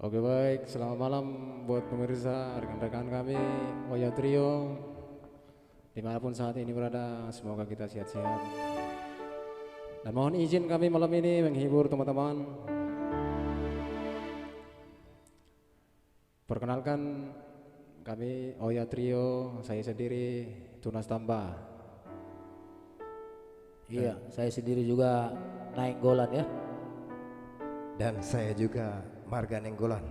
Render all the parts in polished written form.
Oke baik, selamat malam buat pemirsa, rekan-rekan kami, Oya Trio. Dimanapun saat ini berada, semoga kita sehat-sehat. Dan mohon izin kami malam ini menghibur teman-teman. Perkenalkan kami Oya Trio, saya sendiri Tunas Tambah. Iya, saya sendiri juga naik golan ya. Dan saya juga Marga Nenggolan.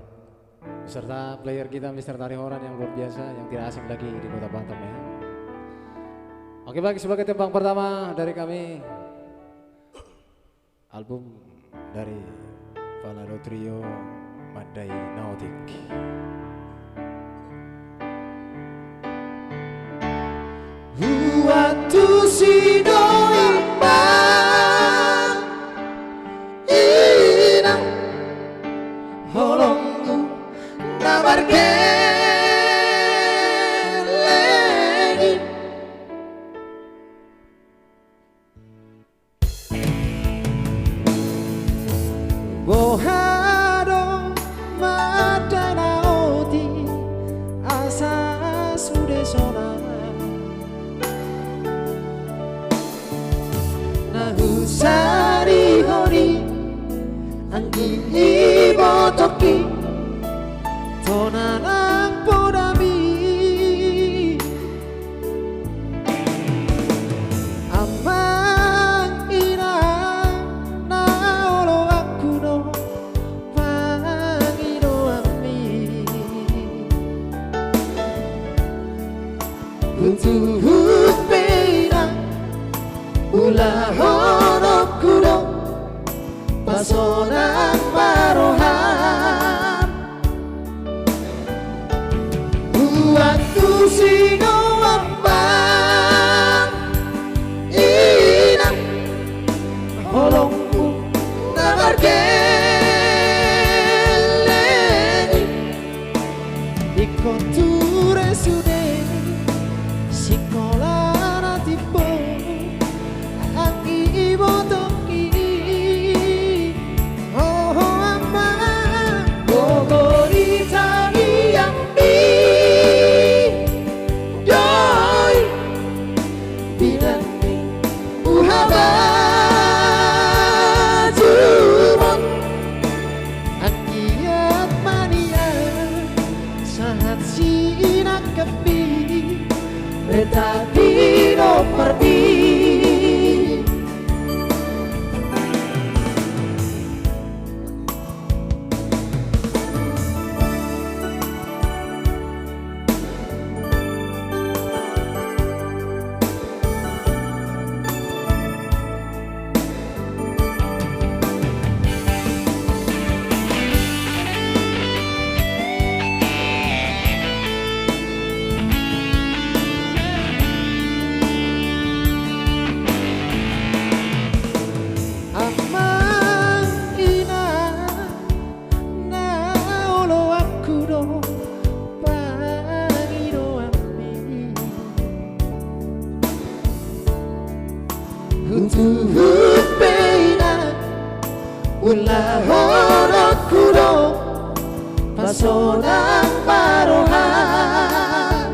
Beserta player kita Mr. Tarihoran yang luar biasa, yang tidak asing lagi di Kota Batam ya. Oke baik, sebagai tembang pertama dari kami, album dari Falado Trio, Madai Nautik. Waktu si doa inang holongku nabarke lagi bohado madai nauti asa sude sona Sari hori angin ibotoki tonanang podami amang inang naolo aku no pangino ami untuk peirang ulah kuro pasonang barohan waktu sino ambang inang holongku nabargeleni di konture sude sikola natipo anggi botoki tapi no pergi untuk pena ulah horok kudo pasonang barohan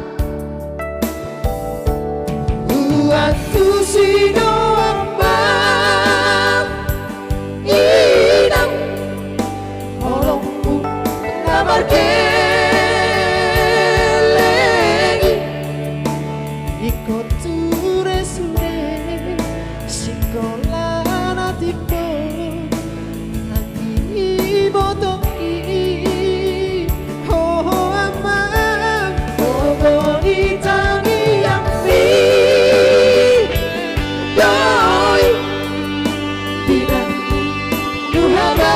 waktu sino ambang inang holongku nabarke lagi ikut ture sude sikola natipo anggi botoki oh amang oh itangi ambi doi bilang duhaba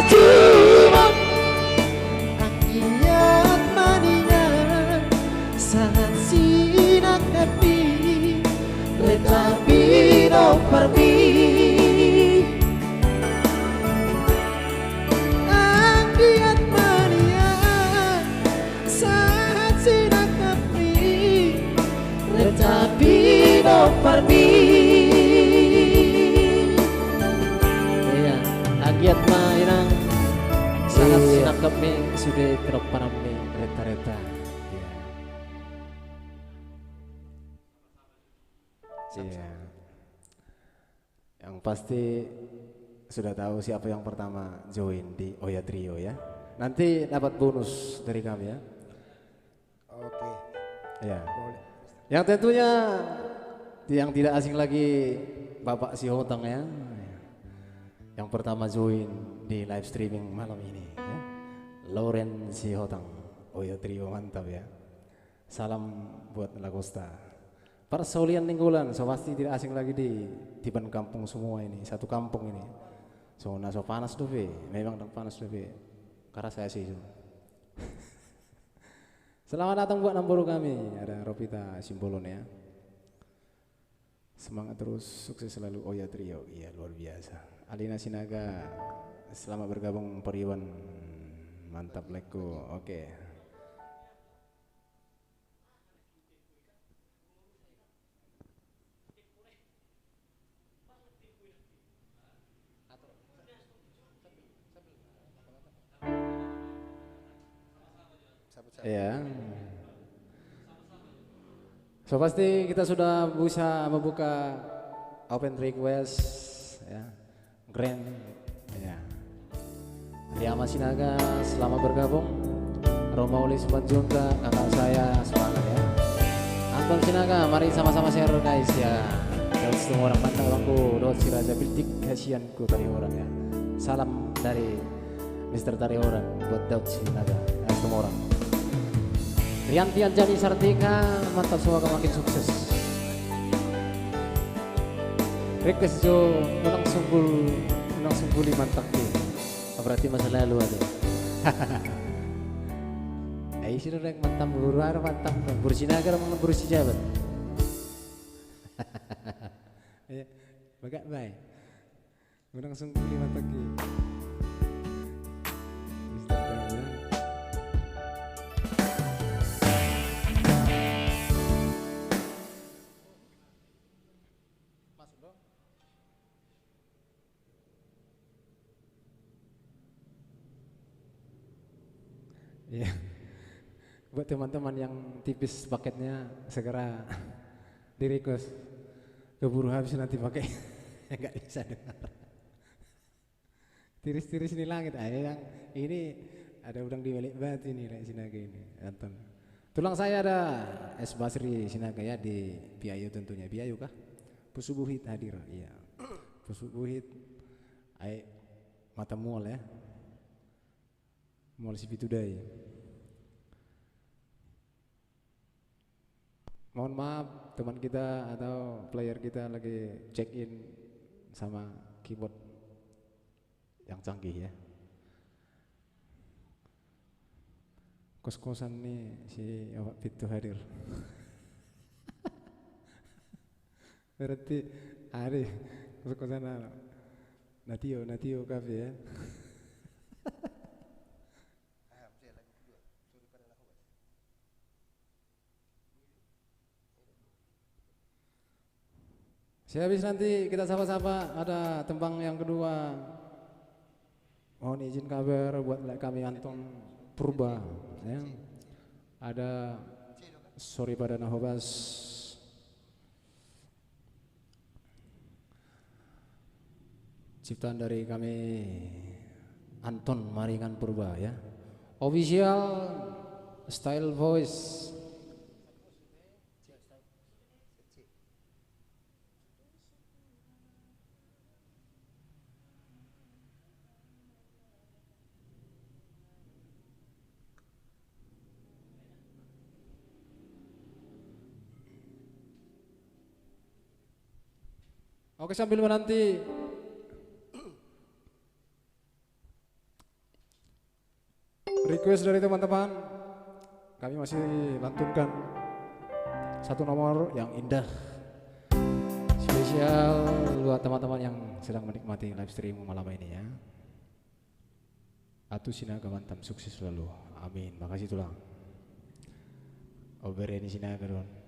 cumon anggiat mania sangat sinak api tapi no pergi anggiat mania saat sinak api tapi no pergi iya anggiat mania cakap nih sudah terpanam nih reta-reta. Iya. Iya. Yang pasti sudah tahu siapa yang pertama join di Oya Trio ya. Nanti dapat bonus dari kami ya. Oke. Ya. Boleh. Yang tentunya yang tidak asing lagi Bapak Sihotang ya. Yang pertama join di live streaming malam ini ya. Lauren Sihotang, Oya Trio mantap ya. Salam buat Lagosta. Persolian Ninggolan, so pasti tidak asing lagi di Tiban kampung semua ini, satu kampung ini. So panas tuh memang panas tuh karena saya sih itu. Selamat datang buat Namboro kami, ada Ropita Simbolon ya. Semangat terus, sukses selalu Oya Trio, iya luar biasa. Alina Sinaga, selamat bergabung Periwan, mantap Leko, oke. Ya. So pasti kita sudah bisa membuka open request ya. Grand ya. Riyama Sinaga selamat bergabung. Romauli Simanjunta kakak saya semangat ya. Anton Sinaga mari sama-sama share guys ya. Dan semua orang mantap orangku dot si Raja Biltik kasihanku tadi orang ya. Salam dari Mr. Tari orang buat Daud Sinaga dan semua orang. Rianti Anjani Sartika mantap semoga makin sukses. Request Jo unang sunggul mantap nih. Berarti masa lalu ada. Ayo sih orang mantap guru har mantap bursi nagar mau bursi jabat. Bagak baik. Unang sunggul mantap nih. Ya, buat teman-teman yang tipis paketnya segera di request. Keburu habis nanti pakai nggak bisa dengar. Tiris-tiris ini langit, yang ini ada udang di balik batu ini like Sinaga ini. Anton. Tulang saya ada S Basri Sinaga ya di Piayu tentunya. Piayu kah? Pusubuhit hadir, iya. Pusubuhit, mata mual ya. Mual si Pitudai. Mohon maaf teman kita atau player kita lagi check in sama keyboard yang canggih ya. Kos-kosan nih si awak Pitu hadir. Berarti hari kos-kosan Natio Cafe ya. Sehabis nanti kita sapa-sapa ada tembang yang kedua. Mohon izin kabar buat kami Anton Purba ya. Ada sorry pada Nahobas. Ciptaan dari kami Anton Maringan Purba ya. Official style voice. Oke, sambil menanti request dari teman-teman, kami masih lantunkan satu nomor yang indah spesial buat teman-teman yang sedang menikmati live stream malam ini ya. Atu Sinaga mantap, sukses selalu, amin. Makasih tulang. Obereni Sinaga don.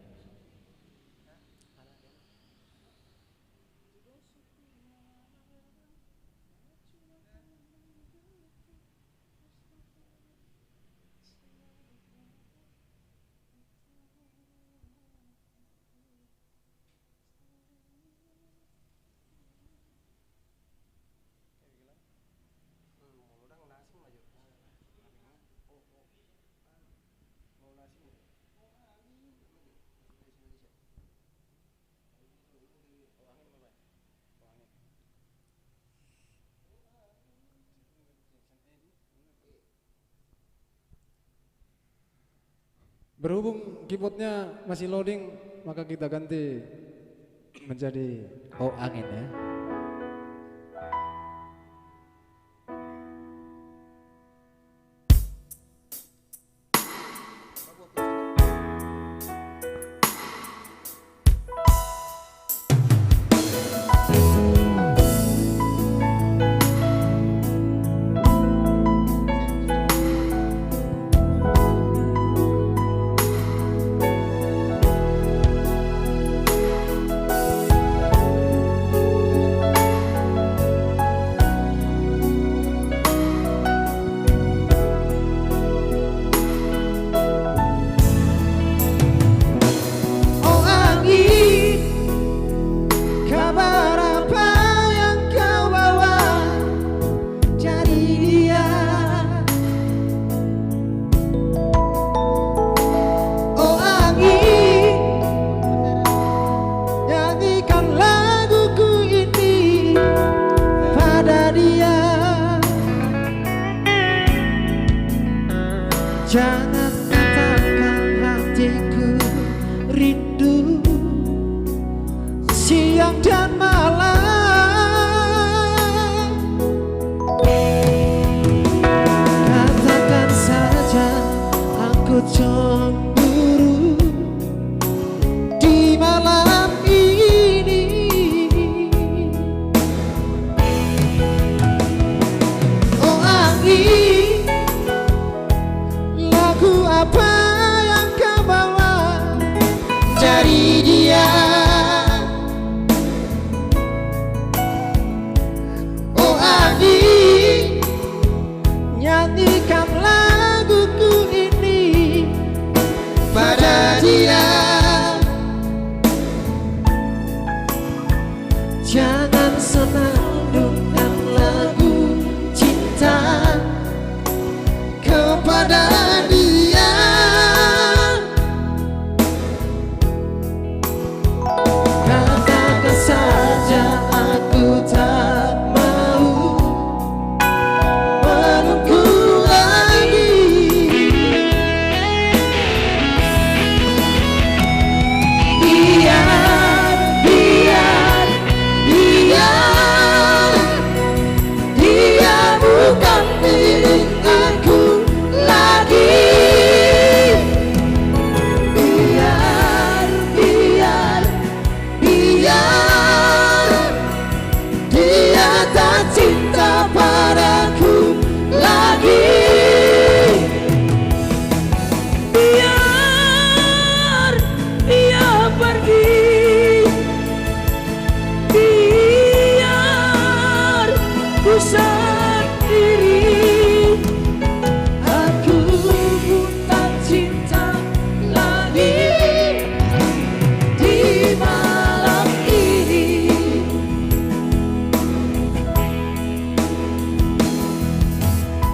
Berhubung keyboardnya masih loading, maka kita ganti menjadi Oh angin ya. Oh angin, kabar apa yang kau bawa dari dia? Oh angin, nyanyikan laguku ini pada dia. Jangan katakan hatiku rindu siang dan malam. Katakan saja aku cemburu di malam ini. Oh angin, lagu apa yang kau bawa dari dia? Oh angin, nyanyikan laguku ini pada dia. Jangan senandungkan lagu cinta kepada dia. Katakan saja aku tak mau menunggu lagi. Biar, biar, biar dia bukan milik aku lagi. Biar, biar, biar dia tak cinta padaku lagi. Biar dia pergi, biar ku sendiri. Aku pun tak cinta lagi di malam ini.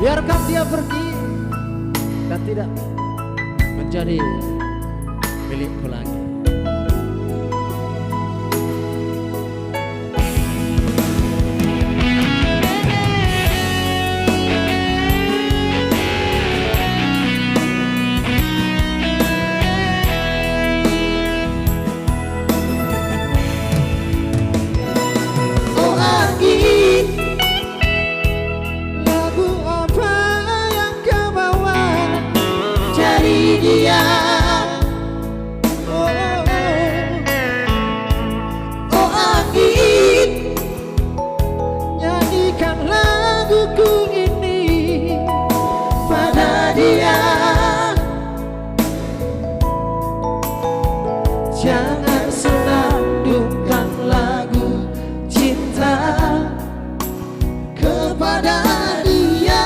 Biarkan dia pergi dan tidak menjadi milikku lagi. Oh angin, lagu apa yang kau bawa dari dia? Oh, oh angin, nyanyikan laguku ini pada dia. Jangan senandungkan lagu cinta kepada dia.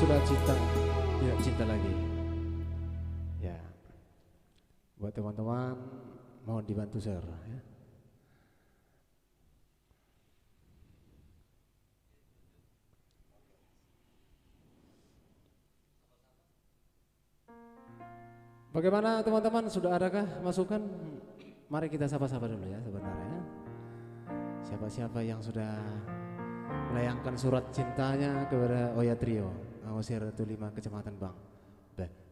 sudah cinta, tidak cinta lagi. Ya, buat teman-teman mohon dibantu share ya. Bagaimana teman-teman, sudah adakah masukan? Mari kita sapa-sapa dulu ya sebenarnya. Siapa-siapa yang sudah melayangkan surat cintanya kepada Oya Trio, Awasir 5 Kecamatan Bang.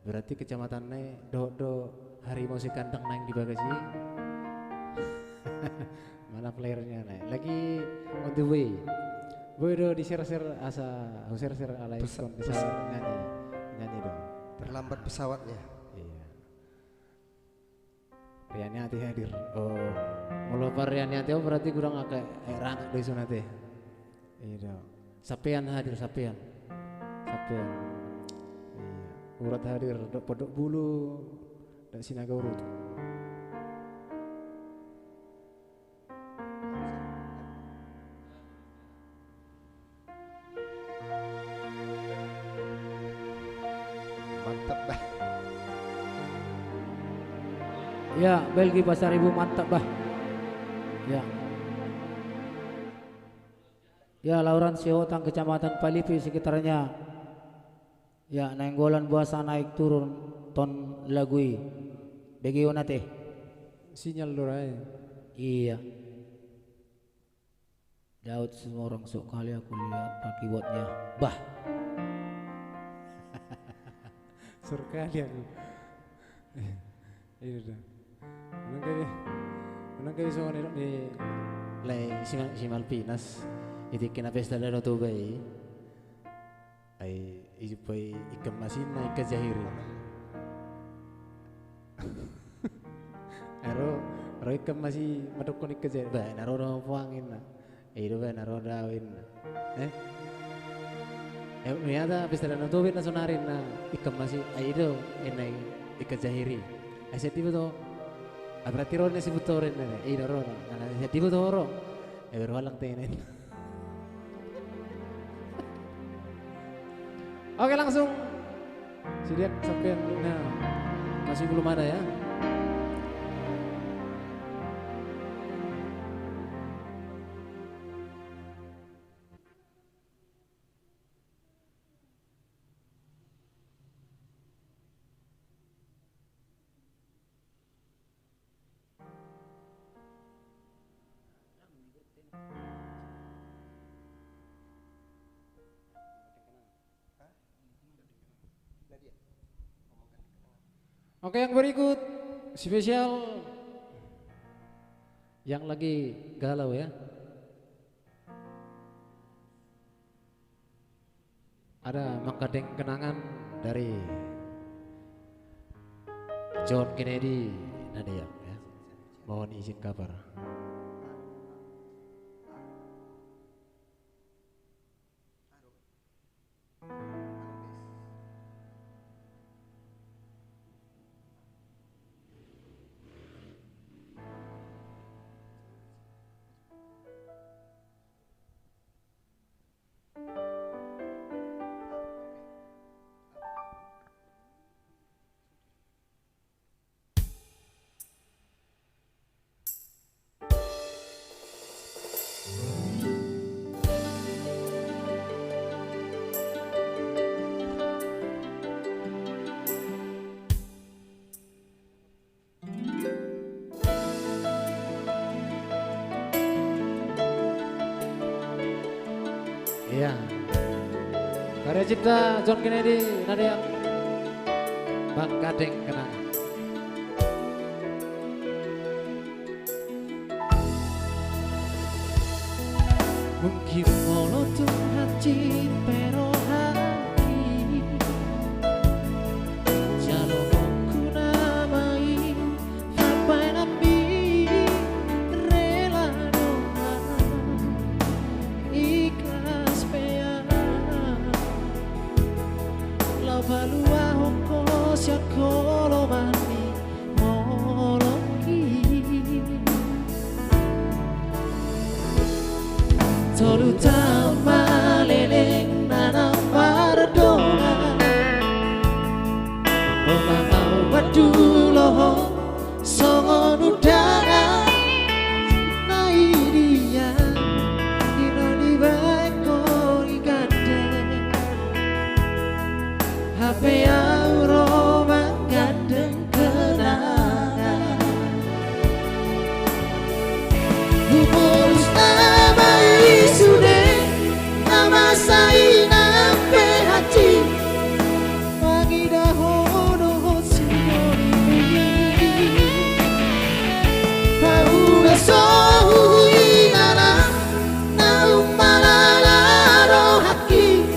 Berarti kecamatannya do harimau si kandang nang di bagasi. Mana playernya nih? Lagi on the way. Boy di share asa share alay nyanyi dong. Terlambat pesawatnya. Iya. Riani hati hadir. Oh, mulopar Riani hati berarti kurang agak rangak dari sana teh. Iya. Sapean hadir sapean. Iya. Urat hadir dok podok bulu dak sinaga urut. Mantap dah. Ya, Belgi Pasar Ibu mantap bah. Ya. Ya, Lauran Siotang Kecamatan Palipi sekitarnya. Ya, nenggolan buasa naik turun ton lagui. Bagaimana teh? Sinyal dorai. Iya. Daud semua orang sok kali aku lihat pakai botnya. Bah. Surkali aku. Ini dah. Menang kali soalnya di lay simal pinas. Itu kena pesta dan tu bayi. Ay ijupai ikan masin naik ke jahiri. Aro ikan masih madukon ikan jahiri. Bah naro puangin na. Itu bah naro dawin. Ternyata pesta dan tu bayi nasonarin na ikan masih. Itu ini ikan jahiri. Asyik tiba tu. Berarti ron si butorin na. Ron. Asyik tiba tu ron. Berwalang tenin. Oke langsung siap sampai nah masih belum ada ya. Oke yang berikut spesial yang lagi galau ya. Ada Mangkadeng Kenangan dari John Kennedy Nadia ya. Mohon izin kabar. Iya. Karya cipta John Kennedy Nadia Mangkadeng Kenangan. Mungkin molotov hati pero hati jalo aku namai apa nabi rela doa ikhlas pea la valua hoko sia kolomani moloki terutama leleng nanam bardona HP aroma gandeng kenangan. Bubulus nama isude, nama sai nampe hati. Pagi dahono sinori, pauga sohui nana, nau malala rohaki.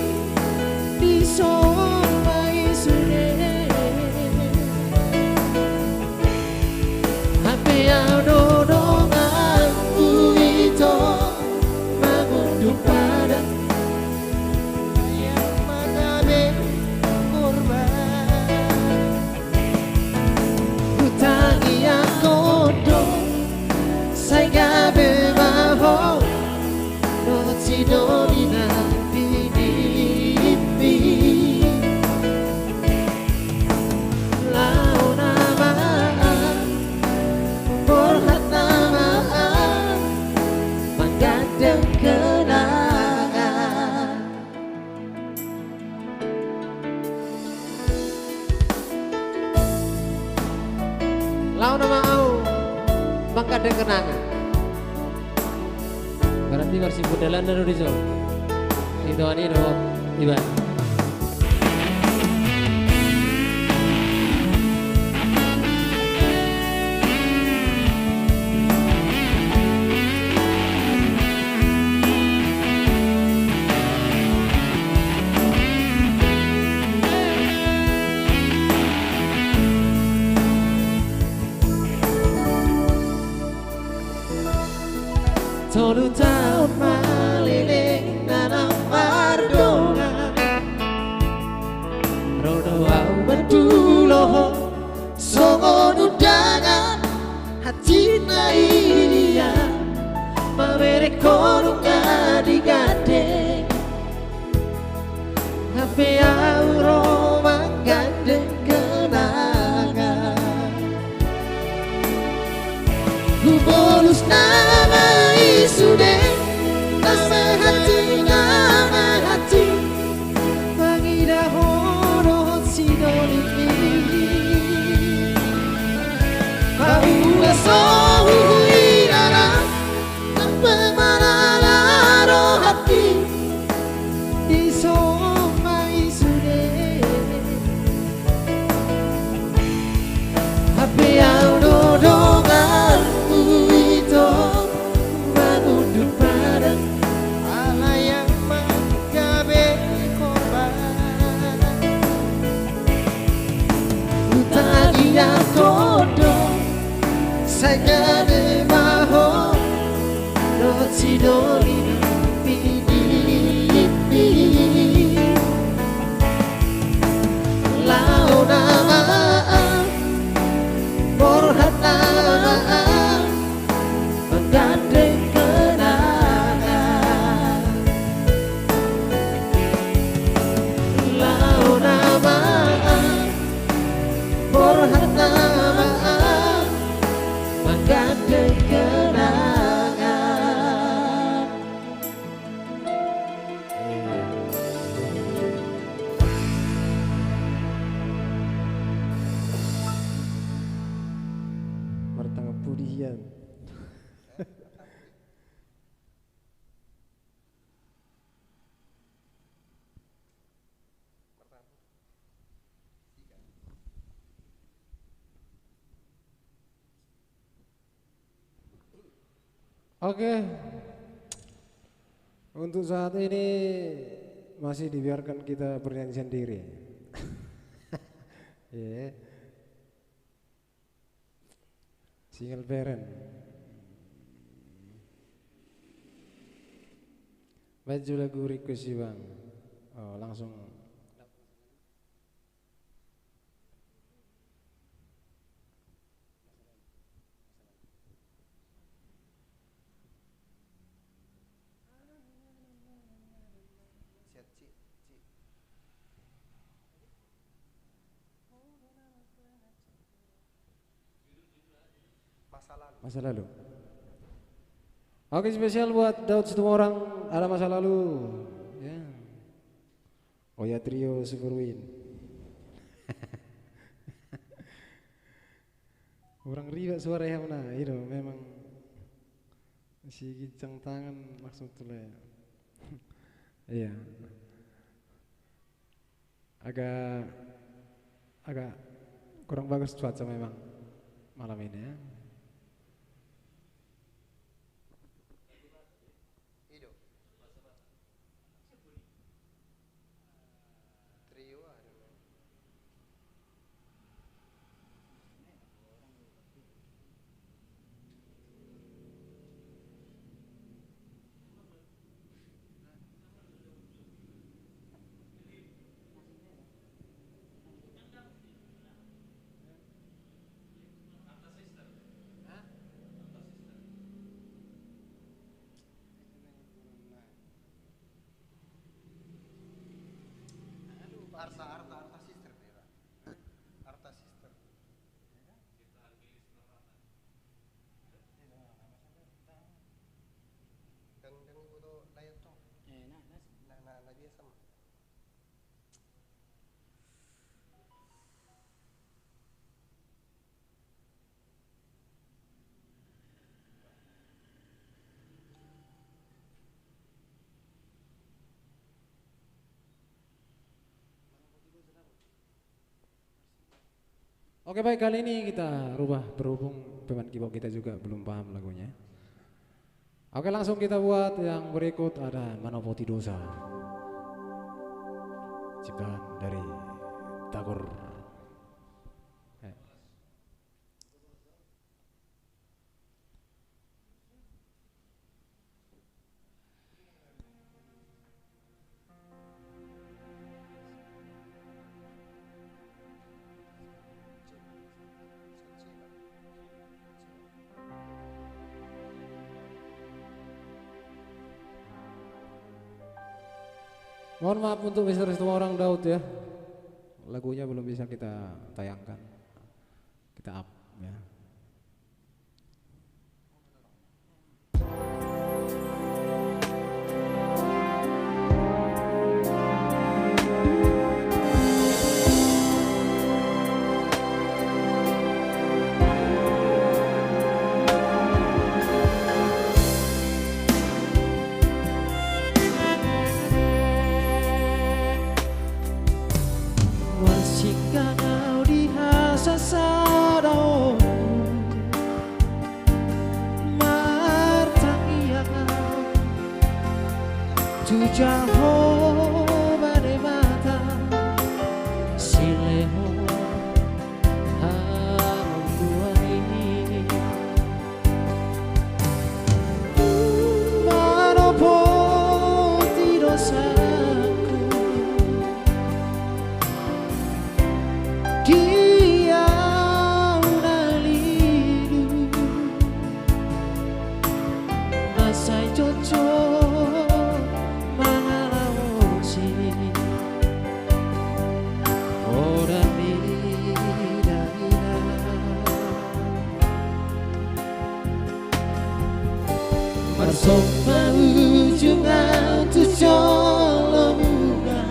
Lau nama au mengkadang kenangan. Berarti versi budalan dan Rizo. Itu ani do iba. Tolu tahun maliling nanang mardongan, rodo au betuloh songo nudangan hati naia mawere kono ngadi gandeng HP auro manggandeng kenangan. Bubulus nama isude, nama hati, pagi dahono sinoli. Pauga sohui nana, nampe malala rohati. Di soma isude, HP audo dongan itu. Saya de bajo roti doli pidi lau nama borhat nama menggandeng kenangan. Lau nama borhat nama menggandeng kenangan. Martanga pudian. Oke, untuk saat ini masih dibiarkan kita bernyanyi sendiri. Yeah. Single parent. Baju lagu request sih bang. Oh, langsung. Masa lalu. Oke, spesial buat Daud Situmorang, ada masa lalu. Ya. Oya Trio Superwin. Orang riba suara yang mana itu memang si gincang tangan maksudnya. Iya. Agak kurang bagus cuaca memang malam ini ya. Arta sister dia. Arta sister. Dan itu layak tuh. Nah biasa. Oke baik, kali ini kita rubah berhubung pemain keyboard kita juga belum paham lagunya. Oke, langsung kita buat yang berikut, ada Manopoti Dosa, ciptaan dari Tagor. Mohon maaf untuk Mister semua orang Daud ya, lagunya belum bisa kita tayangkan, kita up ya. Jauh pada mata sileho hambuai Manopoti dosaku, dia unalidu nasai cocok masuk ujungan tu jolo bunga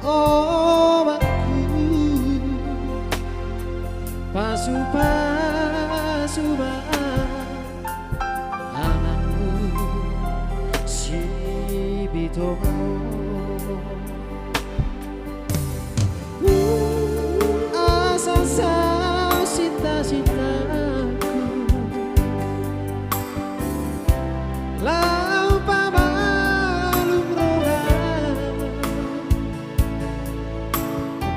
oh aku pasu anakku si bitomo asal sao cinta-cintaku lau pabalum roga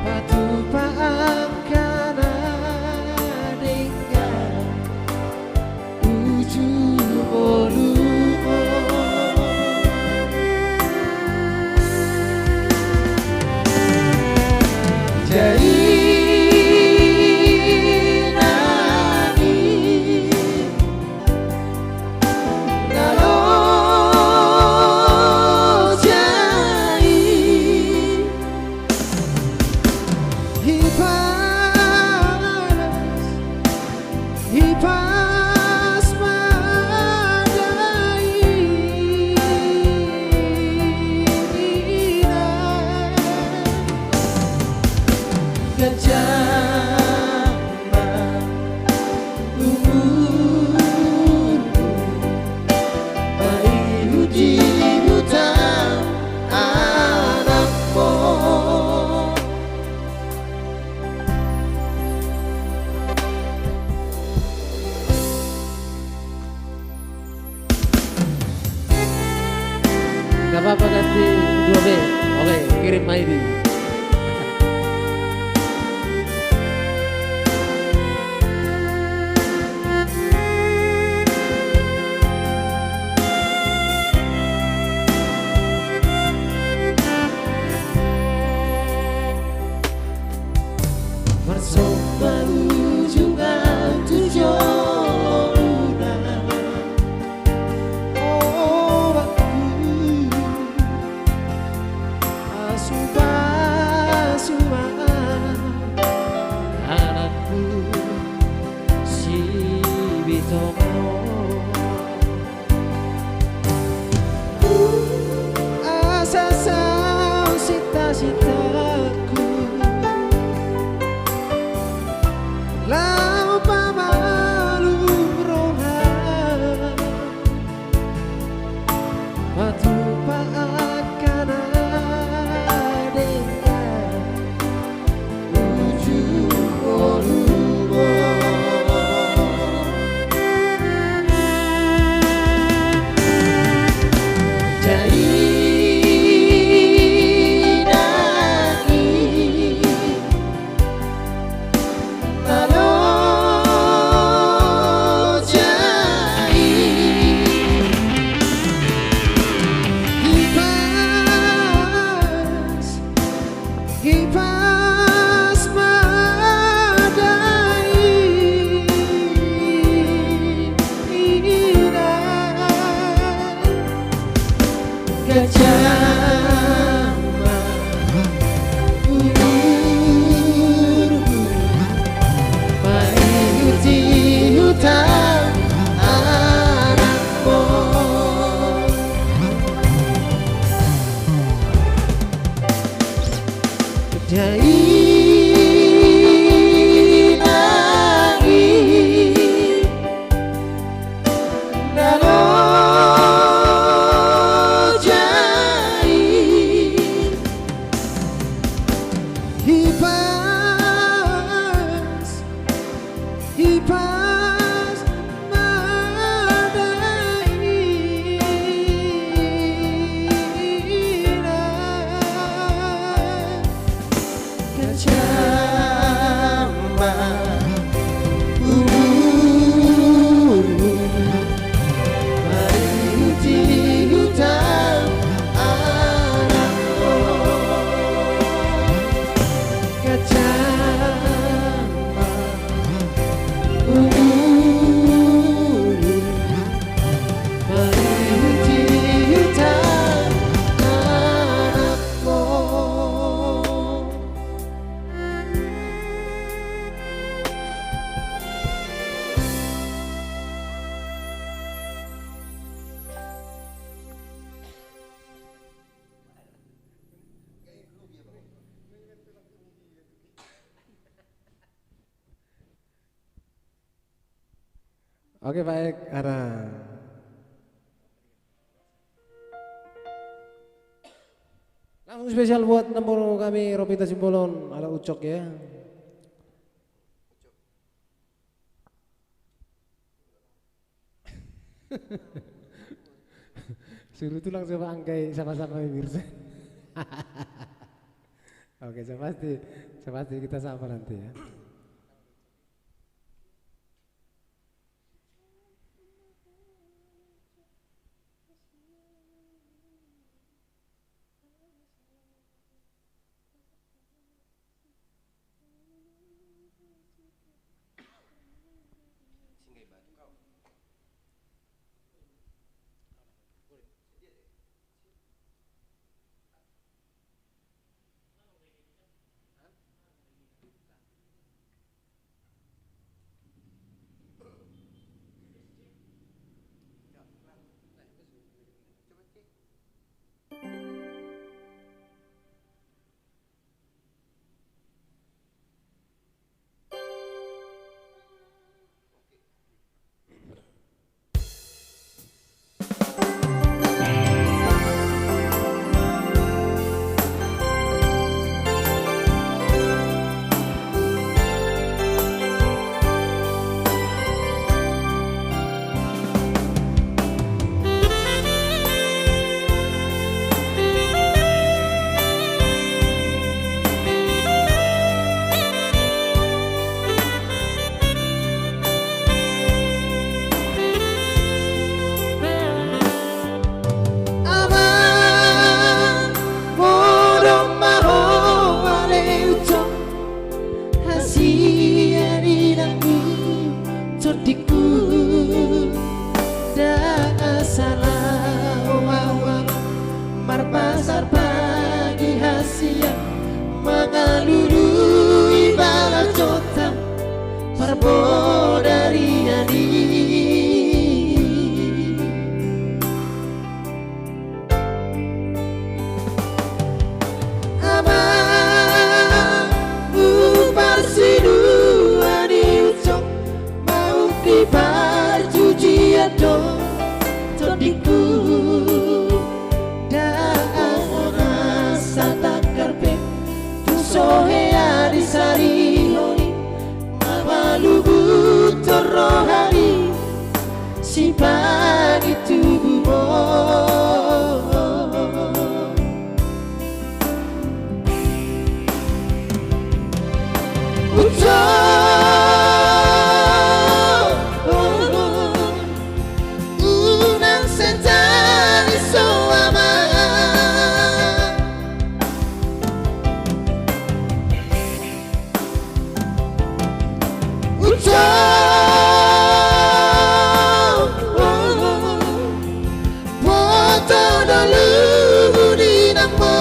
patu paangkana dengan ujung volumo jadi kejaman umurmu, bayi di hutan anakmu. Gak apa-apa ganti 2B. Oke, kirim ID. Bersama ujungan tujuan, oh aku asuh-asuhan anakku si Bitomo. Asa sao sita-sitaku lau pamalu rohan batu paat kana deka ujung olubo. Kipas madai kejaman umurmu, bayi di hutan anakmu. Dai nangi nalo jai hipas madai kejaman umurmu, bayi di hutan anakmu. Kejaman umurmu, bayi di hutan anakmu. Oke baik, Ara. Langsung spesial buat nomor kami Ropita Simbolon ala Ucok ya. Suruh tulang coba angkai sama-sama Mirza. Oke, saya pasti kita sama nanti ya. pagi tubuhmu. Unang sentani soama Foto dulu di nama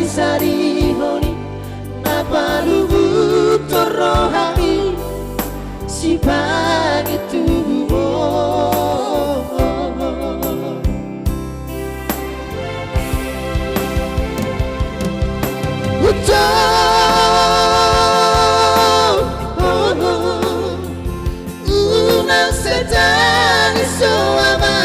Sari honi napa lubu torohami si pagi tubuhmu. Unang setani soama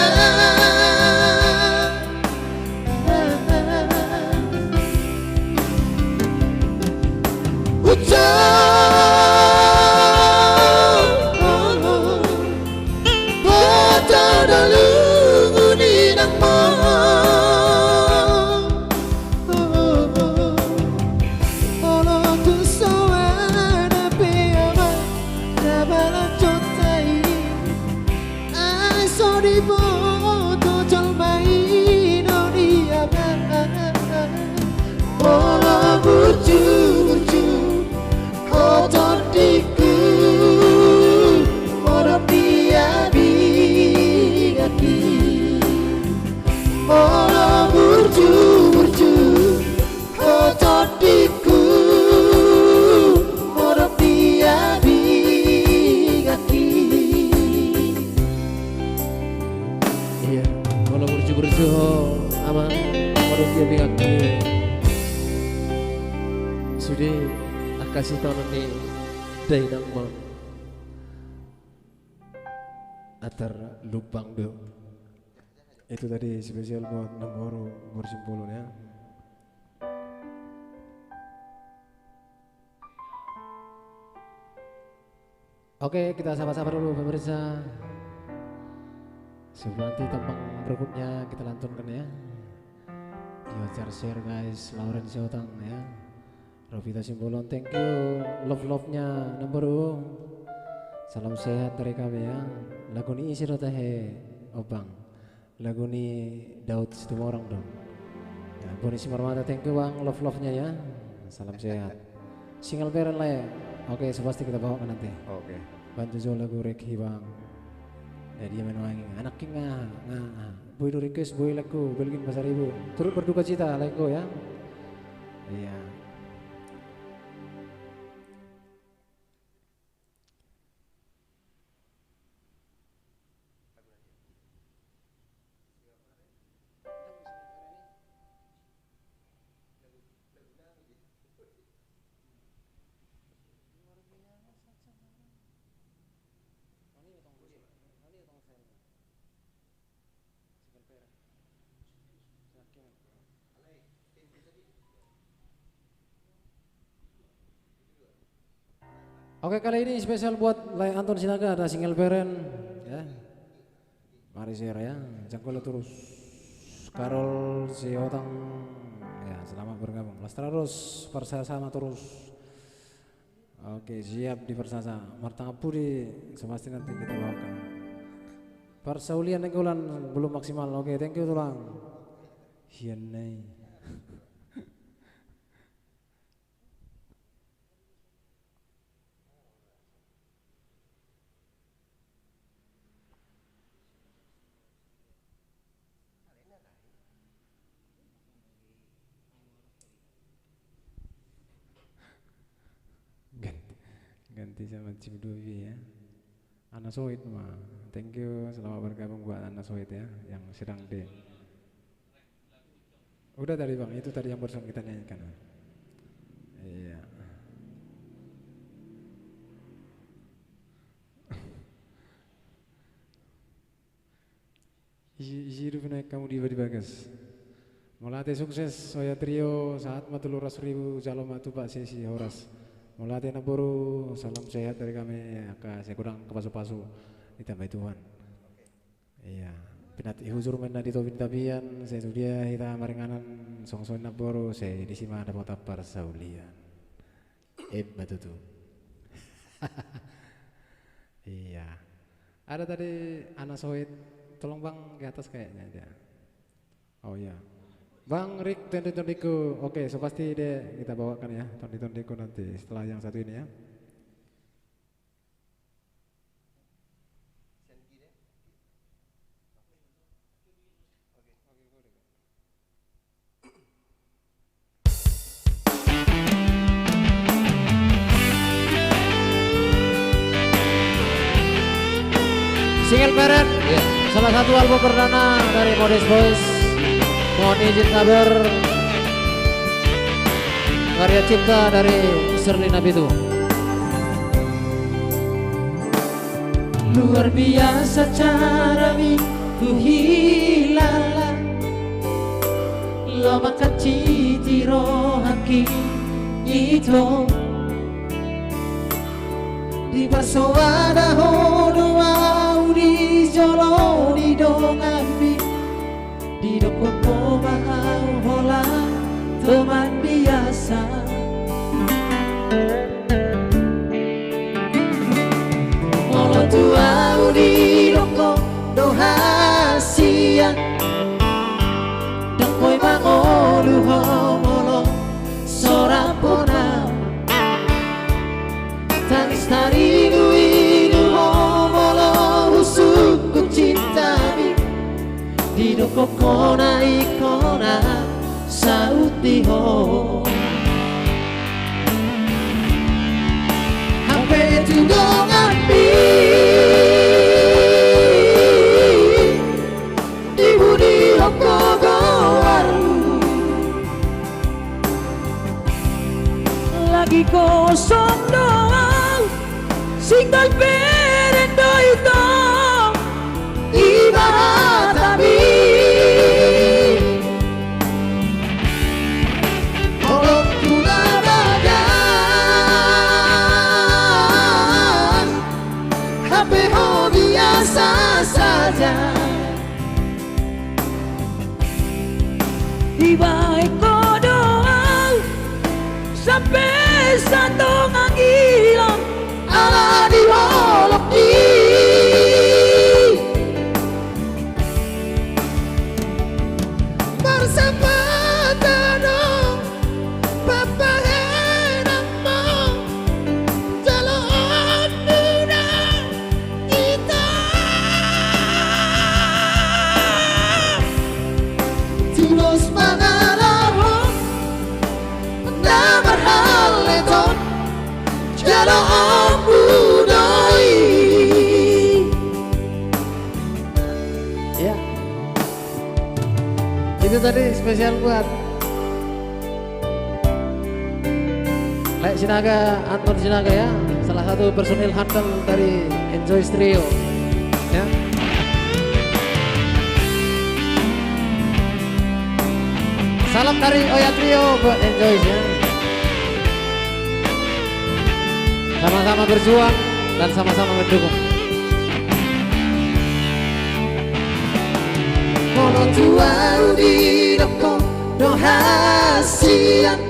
kasih tahu nih dari nama Atar lubang do. Itu tadi spesial buat nomor simpulun ya. Oke, kita sabar-sabar dulu pemirsa. Sebelum nanti tembang berikutnya kita lantunkan ya. Yo share guys, Lauren Siotang ya. Rovita Simbolon, thank you. Love-nya nomor. Salam sehat dari kami ya. Lagu ini isi rotahe obang. Lagu ini Daud Situmorang dong. Ya, Bonisi Marmata, thank you bang. Love-nya ya. Salam sehat. Single parent lah ya. Oke, pasti kita bawakan nanti. Oke. Bantu jo lagu Reki bang. Ya dia main wangi. Anak kinga. Boy do request boy lagu Belgin Pasar Ibu. Turut berduka cita lagu ya. Iya. Oke, kali ini spesial buat Lai Anton Sinaga, ada single parent ya. Mari share ya, jangkau terus. Karol si Otang ya, selamat bergabung. Terus bersama terus. Oke, siap di Persasa. Martang Pudi pasti nanti kita bawakan. Persaulian Nenggolan belum maksimal. Oke, thank you tulang. Hianai. Ganti sama Cip Dovi ya. Ana Soid mah. Thank you, selamat bergabung buat Ana Soid ya yang sedang di. Udah tadi Bang, itu tadi yang barusan kita nyanyikan. Iya. Isi hidup naik kamu di bagas. Melatih sukses Soya Trio saat matuluras ribu jalom matu Pak Sesi Horas. Melatih Naboru, salam sehat dari kami. Saya kurang kepasu-pasu ditambah Tuhan. Iya. Pinat ihuzur mena di tobin tabian. Saya dia kita maringanan song-song Naboru. Saya di sini ada kota Persaulian. Batu tuh. Iya. Ada tadi Ana Soid. Tolong Bang ke atas kayaknya dia. Oh iya. Bang Rick Tondi-Tondiku, oke, so pasti deh kita bawakan ya Tondi-Tondiku nanti setelah yang satu ini ya. Single parent, salah satu album perdana dari Modest Boys. Mohon izin kabar karya cipta dari Serlina Bitu. Luar biasa cara ku hilala lo makaciti rohaki ito di pasoada hodo au di jolo di dongambi di doko mahal hola teman biasa molo tua di doko dohasia dengkoi mangolu homolo sorapona tangis tari duidu homolo usukku cintami di doko kona ikona sauti ho hampir juga ngambi di budi loko gowaru lagi kosong doang singgal berendo itu ibarat tapi kalau tuna badan HP biasa saja Ibaik ko doang sampai satu ngilang ala di holok di bersama tanong papahenang mo jalan muda kita tulus pangalahon na marhal ito jalan budai ya. Itu tadi spesial buat Lek Sinaga, Anton Sinaga ya, salah satu personil handal dari Enjoy Trio ya. Salam dari Oya Trio buat Enjoy ya. Sama-sama berjuang dan sama-sama mendukung. Mono tuaru di doko do hasian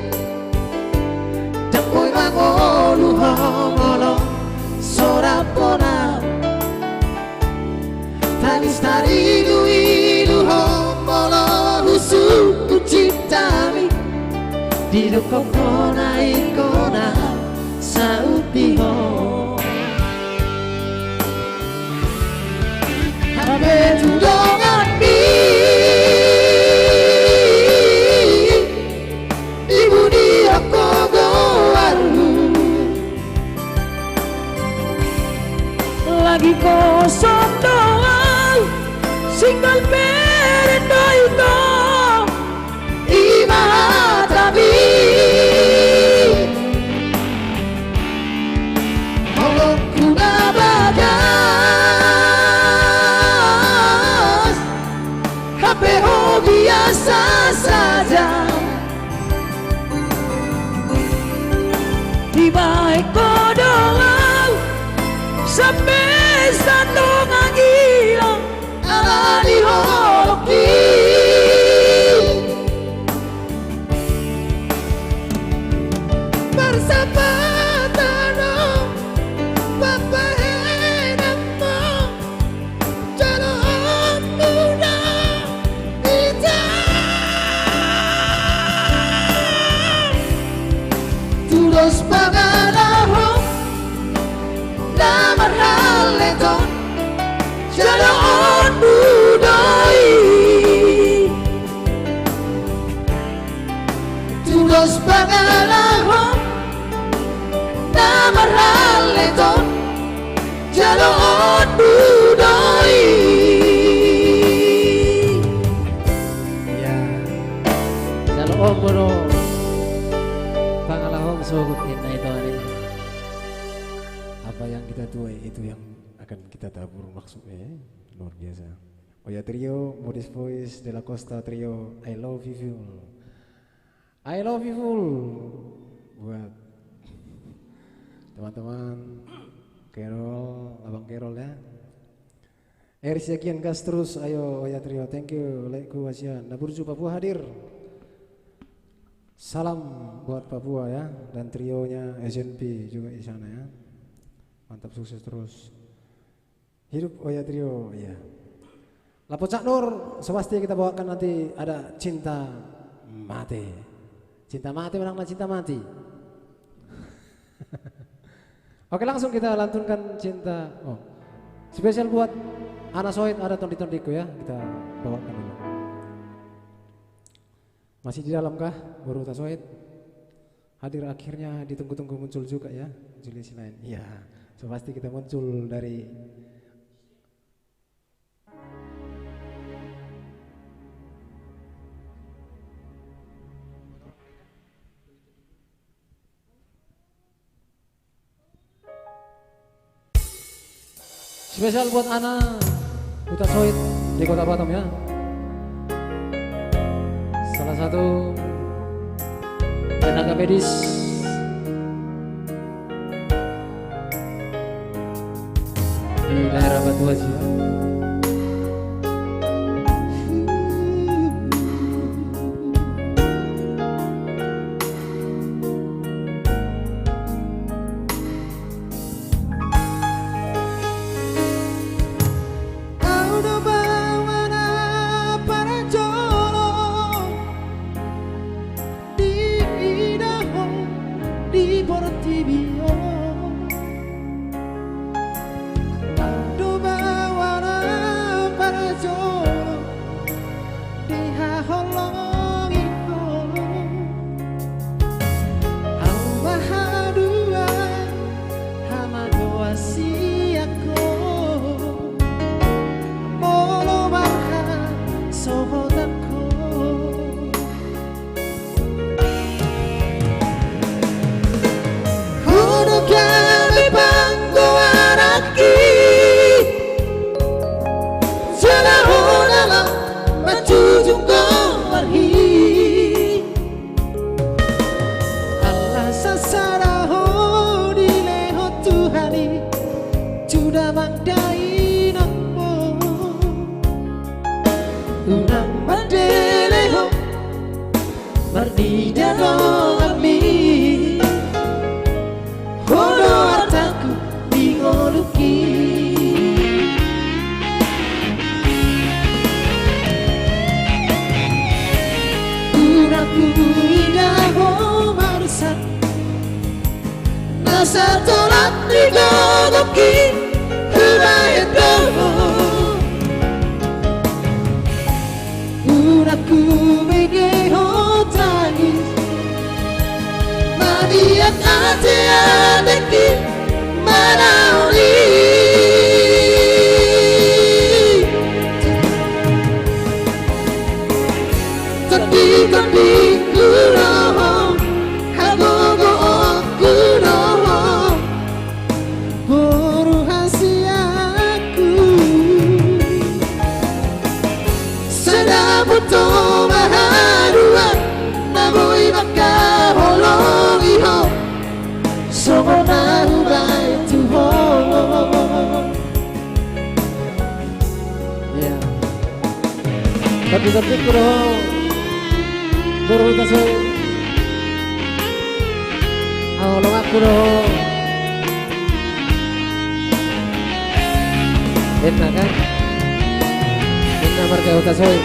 Dempoi mangolu homolo sorapona Tanis tari idu homolo husuku ciptami Di doko kona ikona sautiho Habe tudongan mi Ibu dia kogoaru Lagi kosong doang Single perendo itu Imaha tabi Molokku nabagas HP biasa saja Di baik doang Sampai sandungan hilang Ala di holoki Bersama tanah Papa enakmu Jalan muda Kita Tulus pangalaho Lamar haleton Jalan budai Tulus pangalaho Lamar haleton Jalan budai Ya. Kalau om bro, pangalahom sugutin na ito ani. Apa yang kita tuai itu yang akan kita tabur maksudnya, luar biasa. Oya Trio, Modest Voice, De La Costa Trio, I love you full. I love you full. Buat teman-teman Carol, Abang Carol ya. Eris Yakian gas terus, ayo Oya Trio, thank you. Lekku Asian, Naburju Papua hadir. Salam buat Papua ya, dan trionya SNP juga di sana ya. Mantap, sukses terus. Hidup Oya Trio ya. Lapo Cak Nur, sepasti kita bawakan nanti ada Cinta Mati. Cinta Mati menang Cinta Mati. Oke, langsung kita lantunkan Cinta. Oh, spesial buat Ana Soid, ada Tondi-Tondiku ya, kita bawakan dulu. Masih di dalam kah Baru Soid? Hadir akhirnya, ditunggu-tunggu muncul juga ya Juli Sinain. Iya, so pasti kita muncul dari spesial buat Ana Uta Soid di Kota Batam ya. Salah satu tenaga medis di daerah Batu Haji. Merdida kami Hodo hartaku dingoluki Uraku idaho marusak Nasa tolak digogoki Hubayendo Uraku megeho tangis Madiat ate adeki manauli Tadi kuroho Hagogo kuroho Boru hasiaku Sedabuto maharua Namoi baka holongi ho Somona ubai tuho Ya. Tapi kuroho Guru kasih. Awalong aku roh. Enak kan? Enak marga utasoi.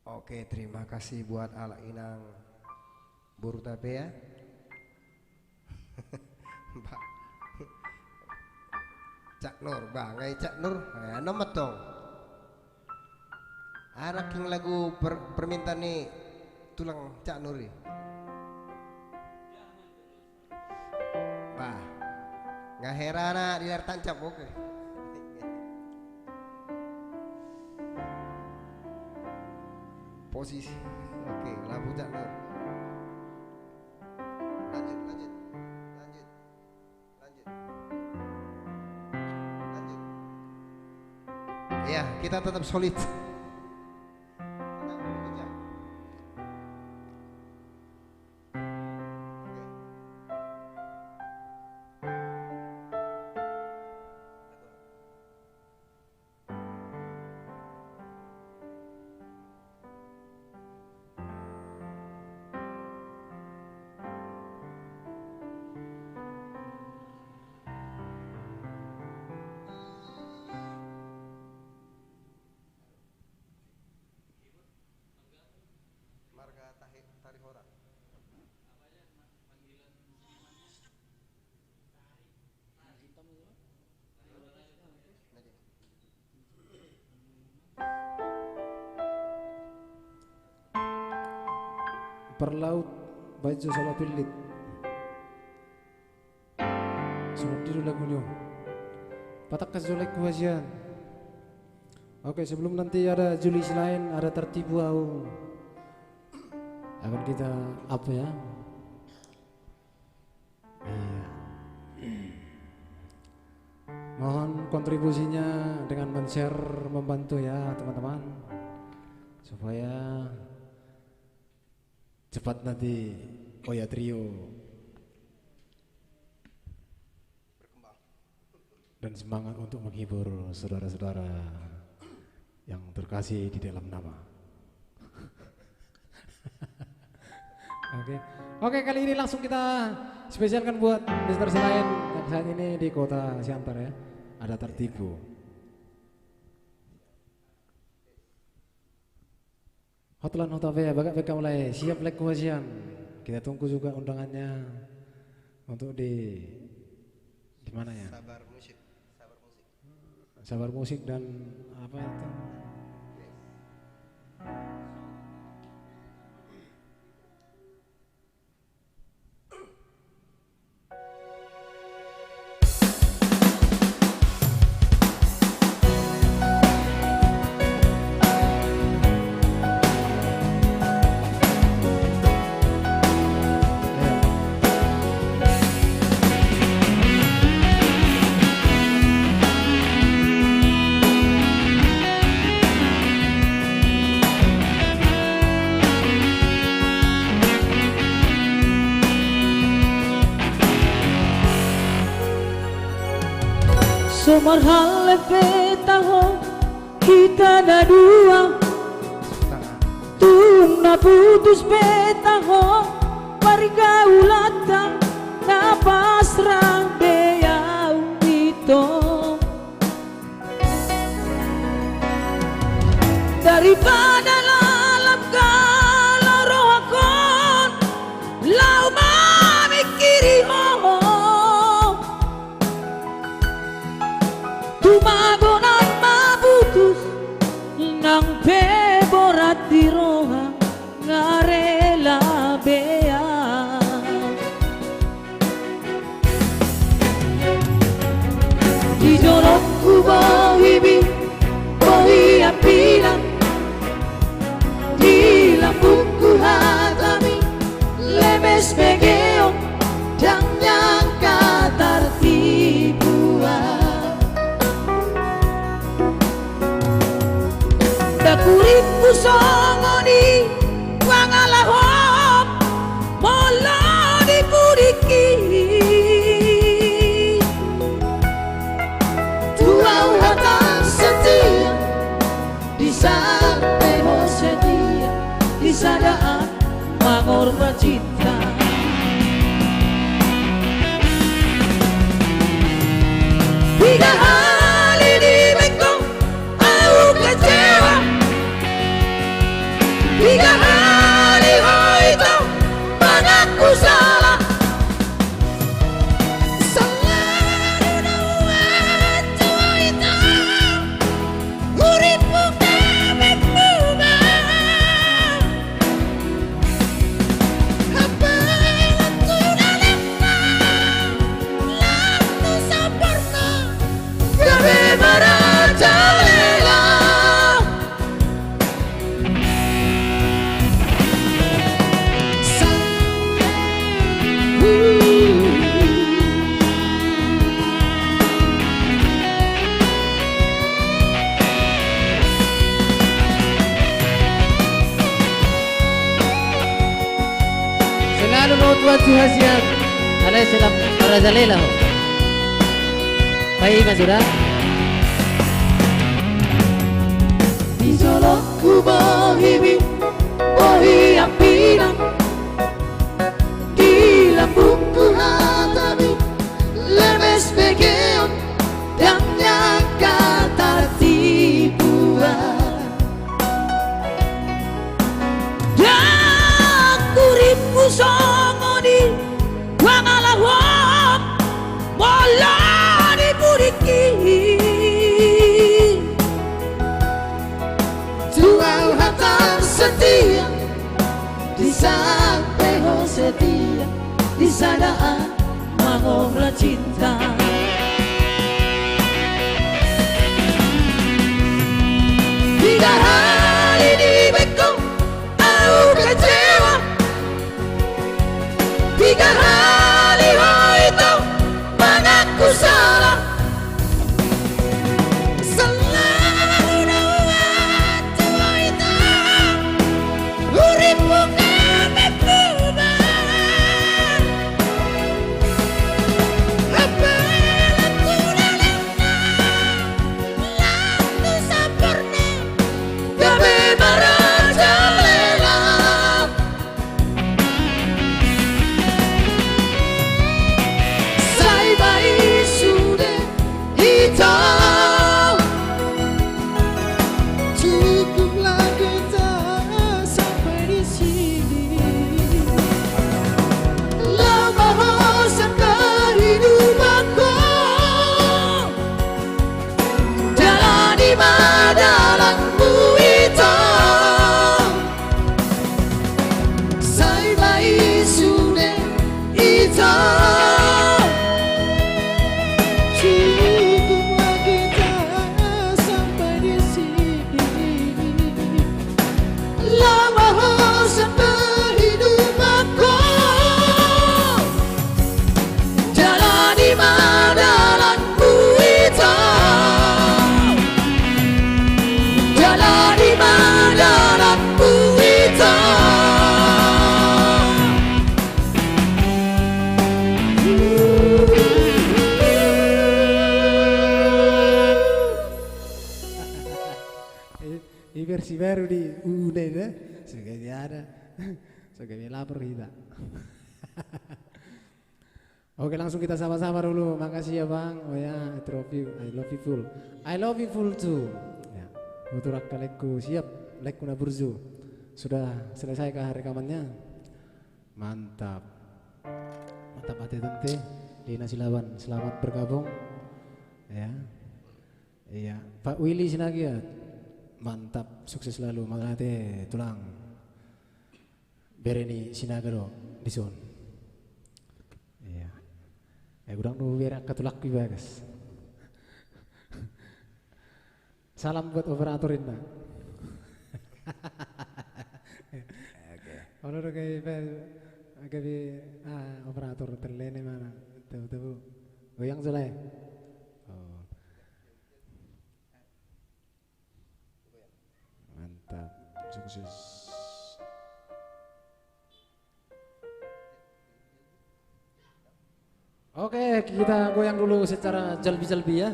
Oke, terima kasih buat Ala Inang Buru Tape ya. Mbak Cak Nur, bangai Cak Nur, nomor dong. Anak yang lagu permintaan nih tulang Cak Nur nih. Bah, nggak heran di layar tancap oke. posisi. Oke, labu tak Nur. Lanjut. Ya, kita tetap solid. Tarihora. Perlaut baju sama pilit. Semua dulu lagunya. Patak Zulek Kuasian. Oke, sebelum nanti ada Juli lain, ada tertipu aku. Akan kita apa ya? Mohon kontribusinya dengan men-share, membantu ya teman-teman, supaya cepat nanti Oya Trio berkembang dan semangat untuk menghibur saudara-saudara yang terkasih di dalam nama. Oke, kali ini langsung kita spesialkan buat Mr. Selain yang saat ini di kota Siantar ya. Ada tertipu. Hotline Hotavea, bagak BK mulai siap lek kuasian. Kita tunggu juga undangannya untuk di mana ya? Sabar musik dan apa itu? Somarhal taho kita ada dua, tung na putus betaho parigaulatang na pasrang beyau ito. Daripada lalap ka laro akon lau mamikiri mo. Tumagonan mabutus ng peborat di roha ngarela bea. Di jorok ku bohibi bohi apilang di lambung ku hatami lemes begeong dang nyangka tartibuan. Dakurit pusongoni wangalahop molo di puriki tuau hatang setia di sampai mo setia di sadaan mangor cinta. Tiga hari di bengkong aku kecewa. Tiga hari itu mengaku salah. Selalu nawan tua itu uripmu kami bunga. Apa yang sudah lemah lalu sempurna kami merajalela. maut waktu hasiat. Alay salam para zalela ho. Baik Mas Sudah. Di Solo ku bohimi bohi apinan, di lambungku hatami lemes begeon dan nyangka tertipuan. Dan kuripu songoni wangalawam molani buriki Tuau hatam setia di sampai setia di sadaan mangomlah cinta. Tiga hari di beko aku kecewa, tiga hari itu mengaku salah. Ini versi baru di udah deh, sekali ada, sekali lapar kita. Oke, langsung kita sama-sama dulu. Makasih ya Bang. Oh ya, I love you full. I love you full too. Ya, untuk lekku siap, lekku na burzu. Sudah selesai kah rekamannya? Mantap. Mantap hati tente. Lina Silaban, selamat bergabung. Ya. Iya, Pak Willy Sinagia. Mantap, sukses selalu. Makanya tulang. Bereni Sinagaro di zone. Iya. Gudang nu berak ketulak bagas. Salam buat operator ini. Kalau kayak operator terlene mana? Tahu goyang soleh. Oh. Mantap, sukses. Oke, kita goyang dulu secara jalbi-jalbi ya.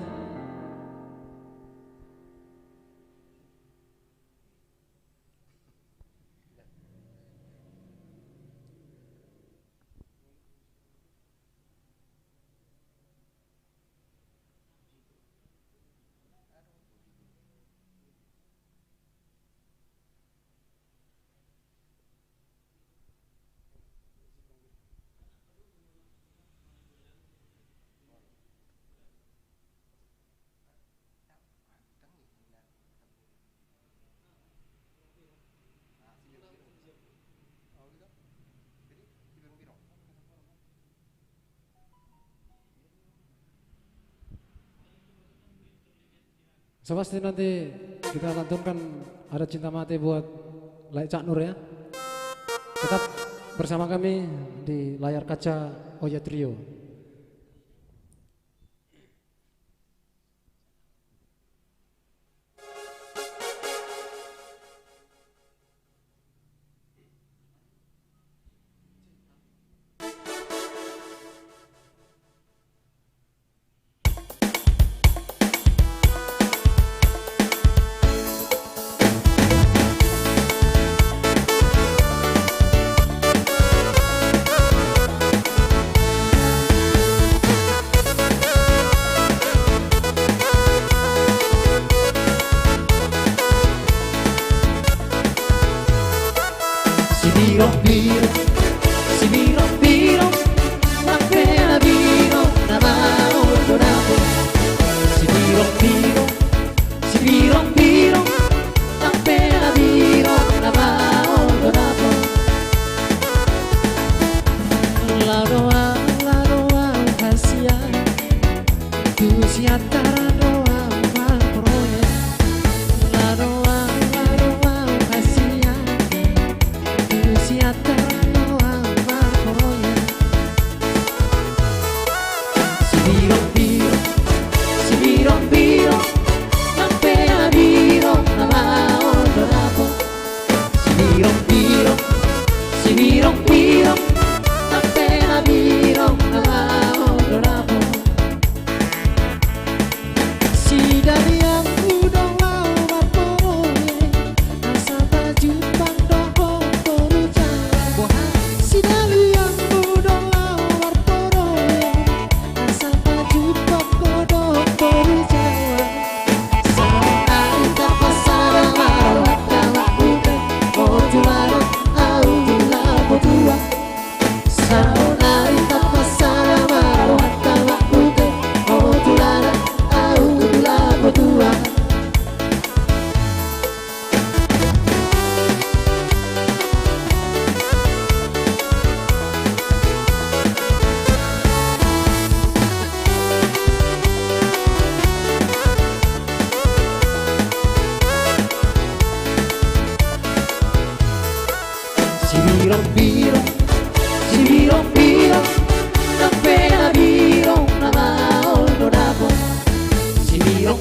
So pasti nanti kita lantunkan Ada Cinta Mati buat Cak Nur ya. Tetap bersama kami di layar kaca Oya Trio. biro, si biro, appena biro, una mano donato. Si biro, appena biro, una mano donato. La doa, kasihan, tu si antara doa proyek. La doa, kasihan, tu si antara doa proyek. Si biro, appena biro, una mano donato. Si biro, appena biro, una mano donato. Si dari yang udah mau berproyek, asa baju pandoho berujalan. Si dari yang udah mau berproyek, asa baju pandoho berujalan. Sanai tak pasar marwat kawak bukan, mojulan au jula berdua. Sanai tak pasar marwat kawak bukan, mojulan au jula berdua. Si biro, appena biro, una mano donato. Si biro,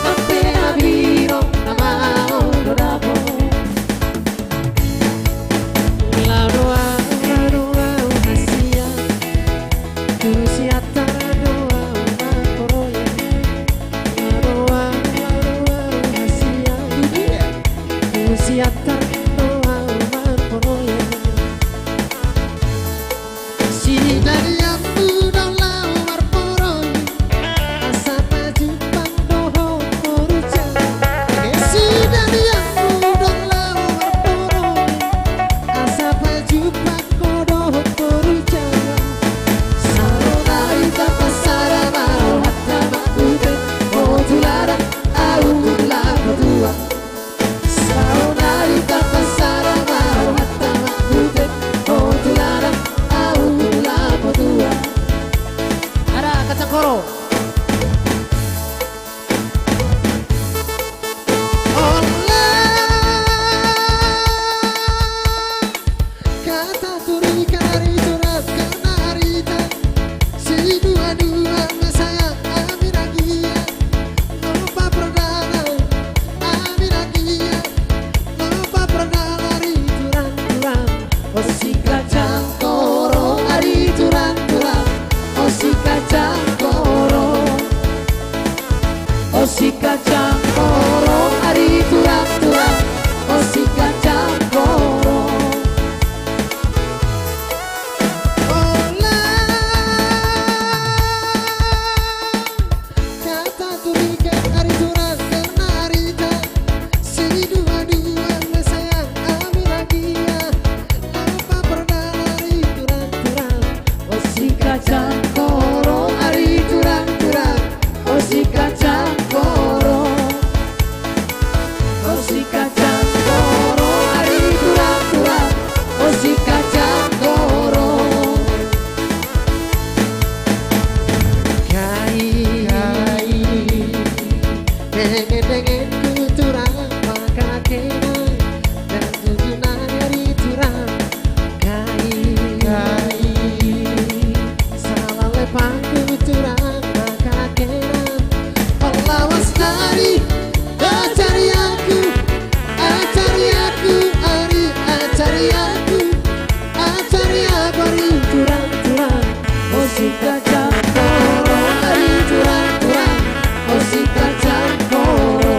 appena biro, una mano donato. La doa, kasihan, tu si antara doa proyek. La doa, kasihan, tu si antara doa proyek. Si dari yang udah lawar proyek, asa baju pandoho berujalan. Si dari yang udah lawar proyek, asa baju pandoho berujalan. Sanai tak pasar marwat kawak bukan, mojulan au jula berdua. Sanai tak pasar marwat kawak bukan, mojulan au jula berdua. Ada kacang koro. Kata turi kari surat kenarita, si dua-dua sayang Aminagia. Lupa perdana Aminagia, lupa perdana ari turang-turang. Oh si kacang koro ari turang-turang, oh si kacang koro. Oh si kacang koro ari turang-turang, oh si kacang koro. Kata turikan hari turang kenarita, si dua-dua sayang Aminagia. Lupa perdana hari turang-turang, oh si kacang koro hari turang-turang, oh si kacang koro. Oh si kacang koro hari turang-turang, oh si kacang koro. Pengen ku turang maka kena dan tujuan dari turang kai salah lepang ku turang maka kena pelawas dari acari aku ari acari aku ari turang-turang. Oh si kacang koro ari turang-turang, oh si kacang koro.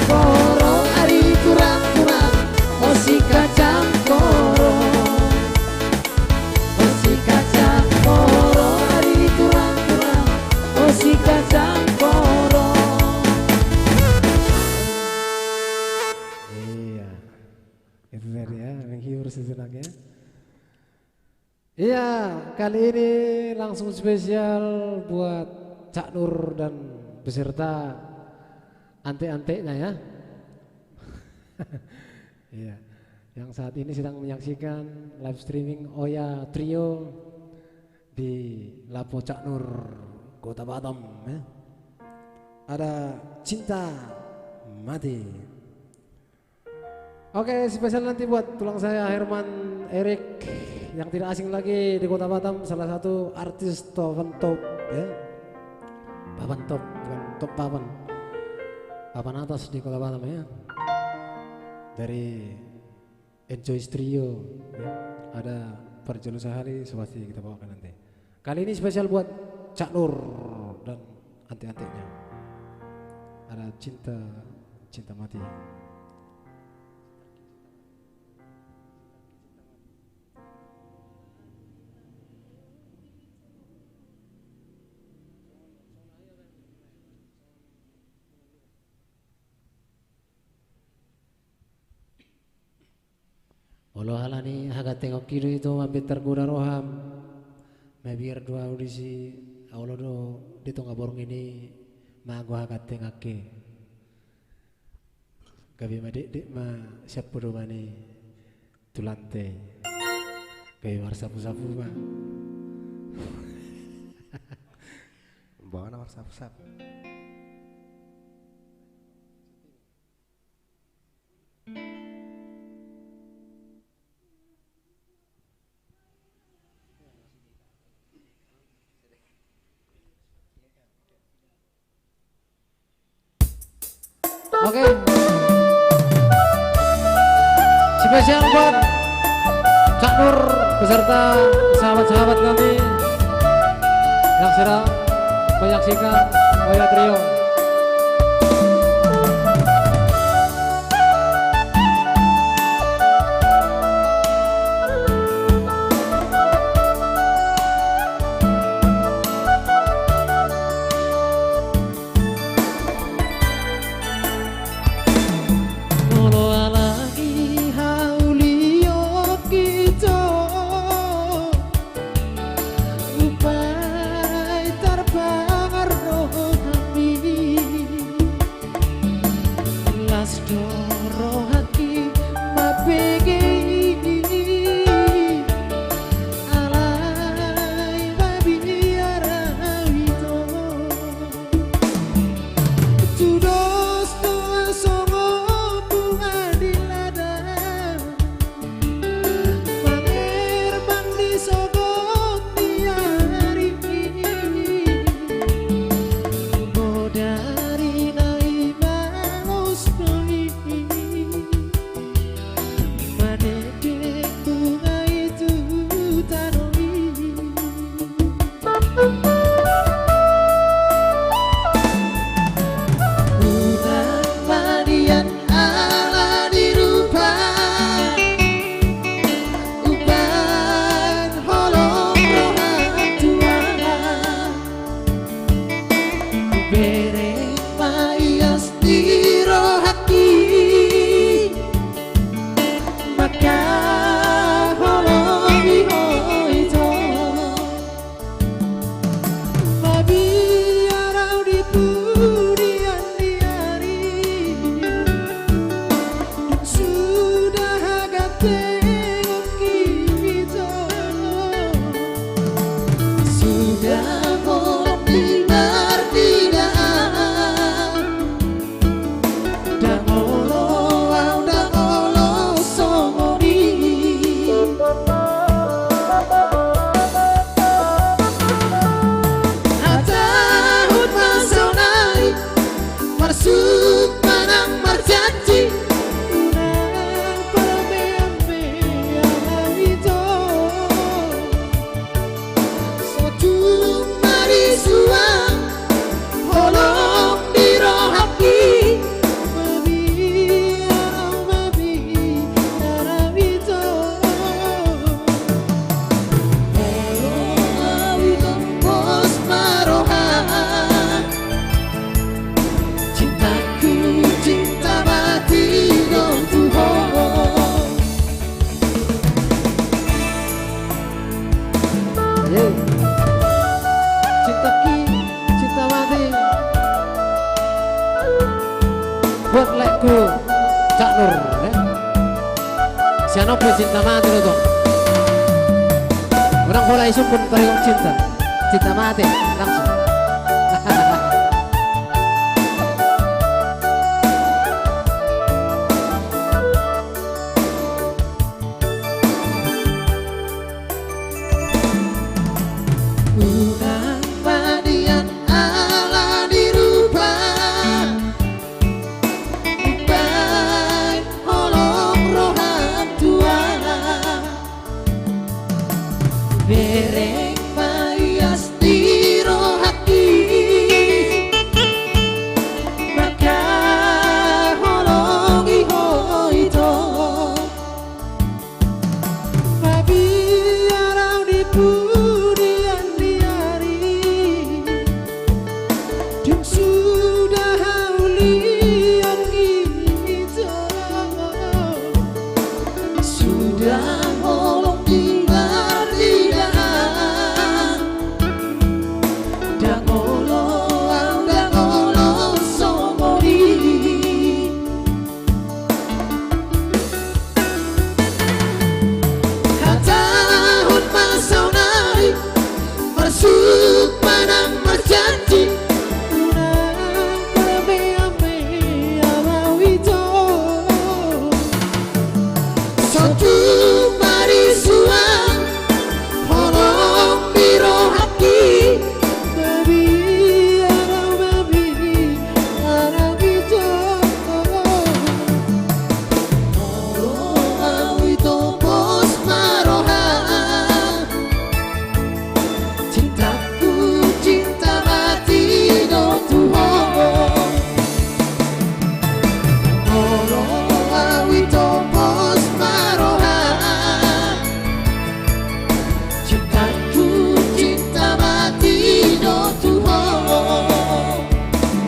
koro ari turang-turang oh si kacang koro oh si kacang koro ari turang-turang oh si kacang koro. Iya, itu tadi ya, menghibur sejenak ya. Iya, kali ini langsung spesial buat Cak Nur dan beserta antek-anteknya ya. Iya, yang saat ini sedang menyaksikan live streaming Oya Trio di Lapo Cak Nur, Kota Batam ya. Ada Cinta Mati. Oke, spesial nanti buat tulang saya Herman Erik yang tidak asing lagi di Kota Batam, salah satu artis papan top ya. Papan top, bukan top papan. Papan atas di Kota Batam ya. Dari Enjoy Trio ya. Ada Perjolo Sahari pasti kita bawakan nanti. Kali ini spesial buat Cak Nur dan antek-anteknya. Ada Cinta Mati. Walau halani haga tengok kiri itu mampir tergoda roham. Mabir dua audisi awal do di tengah borong ini mago haga tengok ke. Gabi madik ma siap podo mani tulante. Gabi war sapu-sapu ma. Bawa nomor sapu-sapu. Oke. Spesial buat Cak Nur beserta sahabat-sahabat kami yang sedang menyaksikan Oya Trio. Dari naik bagus lagu Cak Nur ya. Siapa cinta mati loh dong. Orang bola isu pun tariung cinta mati langsung. Unang padian ala dirubah baik holong rohan tua bereng mayas di rohati maka holong iho itu babi arau di pudian diari dan sudah haulian itu sudah holong tinggal di dalam dangolo somori katahun masonari masuk panang berjanji unang ame-ame amawito satu marisuan holong biro hati babi arau itu holong awito bos marohan cintaku cinta mati do Tuhan holong awito bos marohan cintaku cinta mati do Tuhan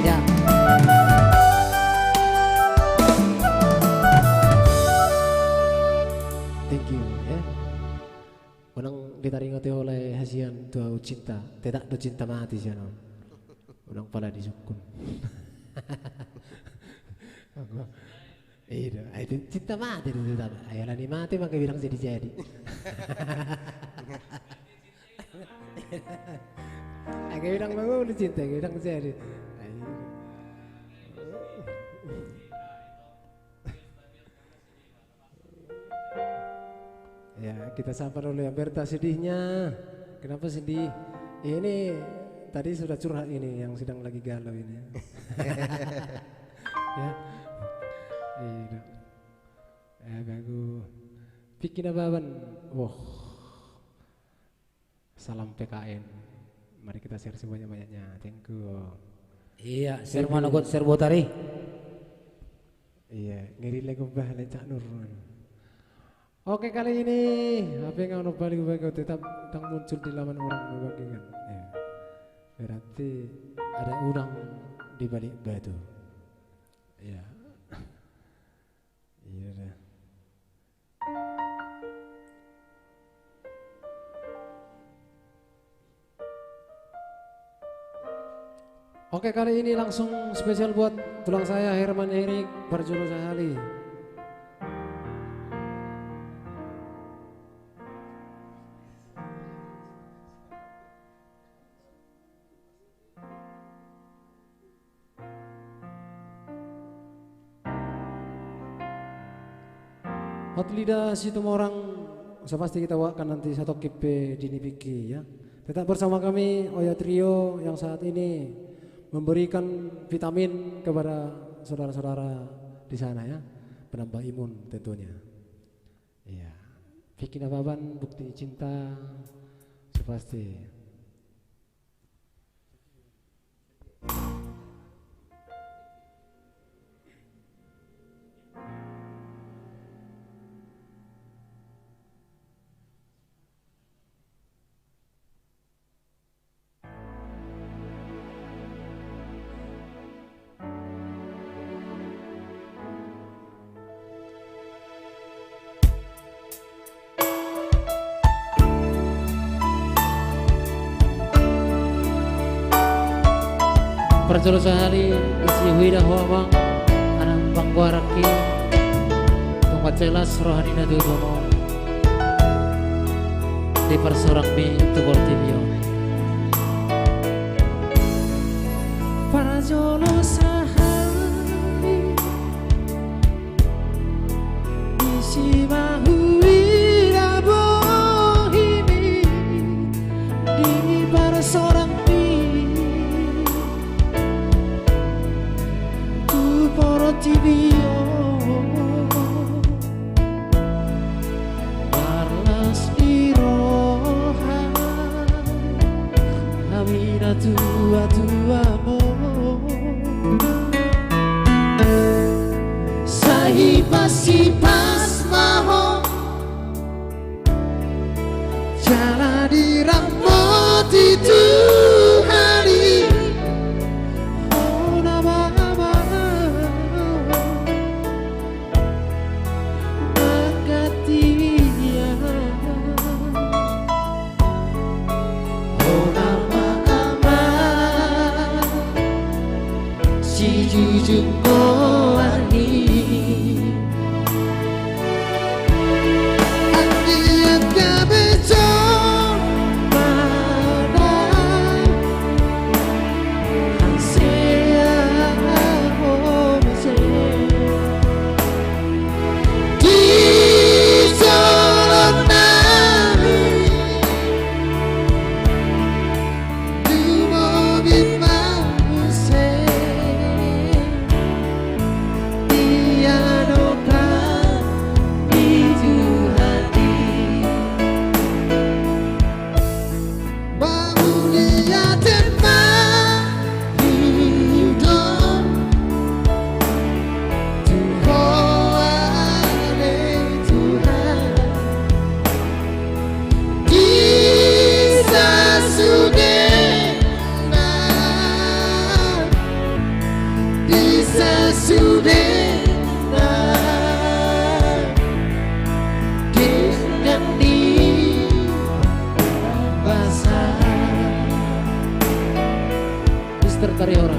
Ya. Thank you ya. Unang ditaringati oleh hasian tua cinta, tidak do cinta mati sih non. Unang pala disukun. Iya, itu cinta mati itu tapi. Ayolah nih mati maka bilang jadi. Aku bilang mau lu cinta, aku bilang jadi. Ya kita sabar dulu ya Berta sedihnya. Kenapa sedih? Ini tadi sudah curhat ini yang sedang lagi galau ini. Ya. Iya. Bagus. Bikin apa-apaan? Wah. Salam PKN. Mari kita share sebanyak-banyaknya. Thank you. Iya, sermanogot serbotari. Iya, ngiri lagu bahale Cak Nur. Oke kali ini apa yang ono balik tetap muncul di laman orang membagikan. Ya. Berarti ada udang di balik batu. Ya. Iya dah. Oke kali ini langsung spesial buat tulang saya Herman Erik Barjolo Sahali. Hot lidah situ orang pasti kita wakan nanti satu kipe dini piki ya. Tetap bersama kami Oya Trio yang saat ini memberikan vitamin kepada saudara-saudara di sana ya, penambah imun tentunya. Iya. Bikin apa-apaan bukti cinta pasti. Barjolo Sahali isi huida hoa bang, anak bang mangguaraki tungkat jelas rohani na dudono di persorang mi tubol tibio para jolo sahari isi mahui bohimi di para seorang tu poro tibio marlas iroha hamina tua mo Sahipas maho jalani rambut itu hari oh nama menggantinya oh nama si jujur koani Mister Tariora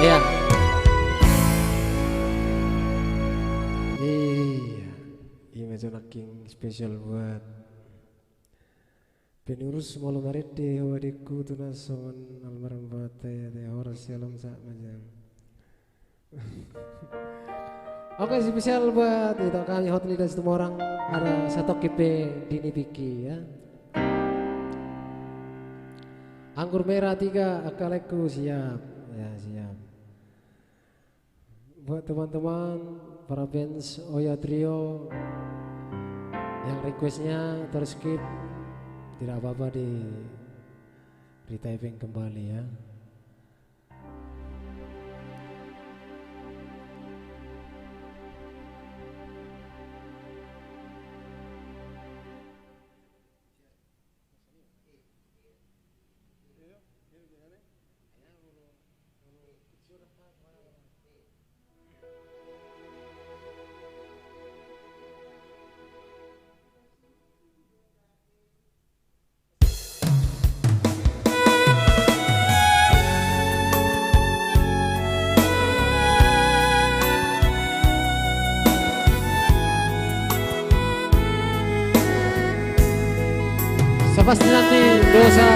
Iya. Iya. Iya Mezona King spesial buat penurus malam hari deh wadikku tunason almarhum bate teh horas salam sak majang. Oke spesial buat itu kami hot leader semua orang ada satu kipe dini Biki ya. Anggur merah 3 akaleku siap ya siap. Buat teman-teman para fans Oya Trio yang requestnya terskip tidak apa-apa di retyping kembali ya. Pasti nanti dosa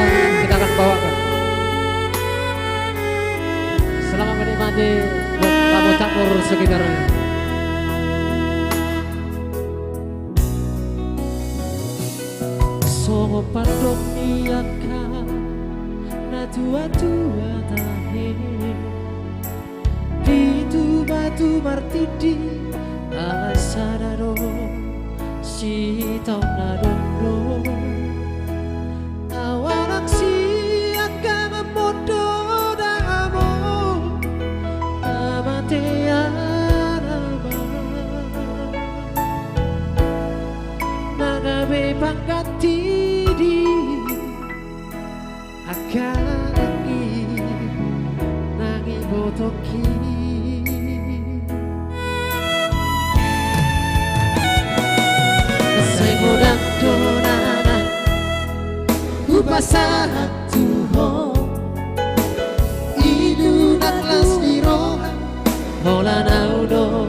kita akan bawakan. Selamat menikmati buat tamu campur sekitarnya. Somo padok iyaka na tua-tua tahe di batu martidi asadaro si tau nadondo Tidi akangi nangi botoki saya godang donana upasa tuho idu naklas diro hola naudo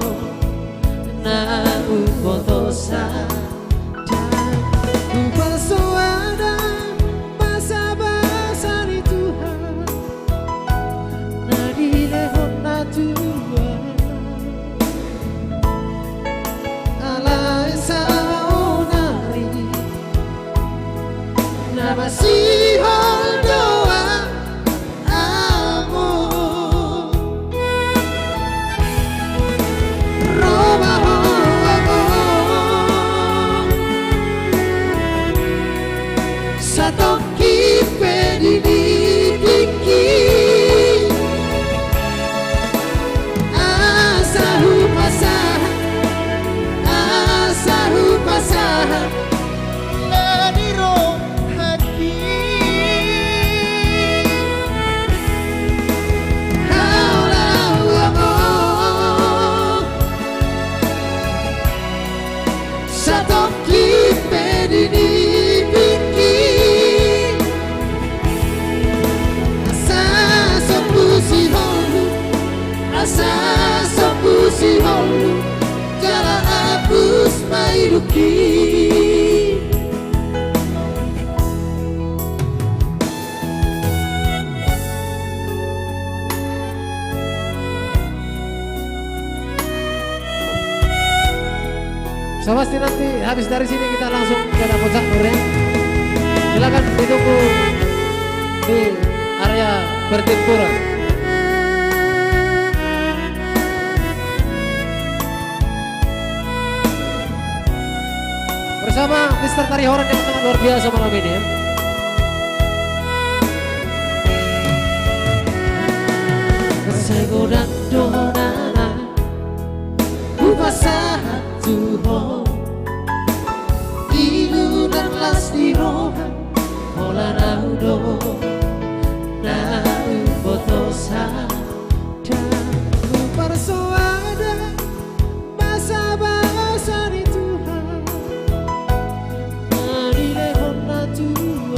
na upotosa Suada basa-basa di Tuhan Nadi lehon na Tuhan Ala esa onari Na masihol doa amor Roma Satu kipe di Biki asahu pasah ladiro haki haulau amor satu kipe di Biki Asa sopusi holu Jala abus mairuki So pasti nanti habis dari sini kita langsung ke dapur Nur ya. Silakan ditunggu di area bertempura. Bersama Mr. Tari Horan yang sangat luar biasa malam ini ya. Seguran donana Upasa tuho Ilu dan lastiro Hola naudo Nau botosa Dan Uparsoada Basa-basa di Tuhan Manilehon na Tuhan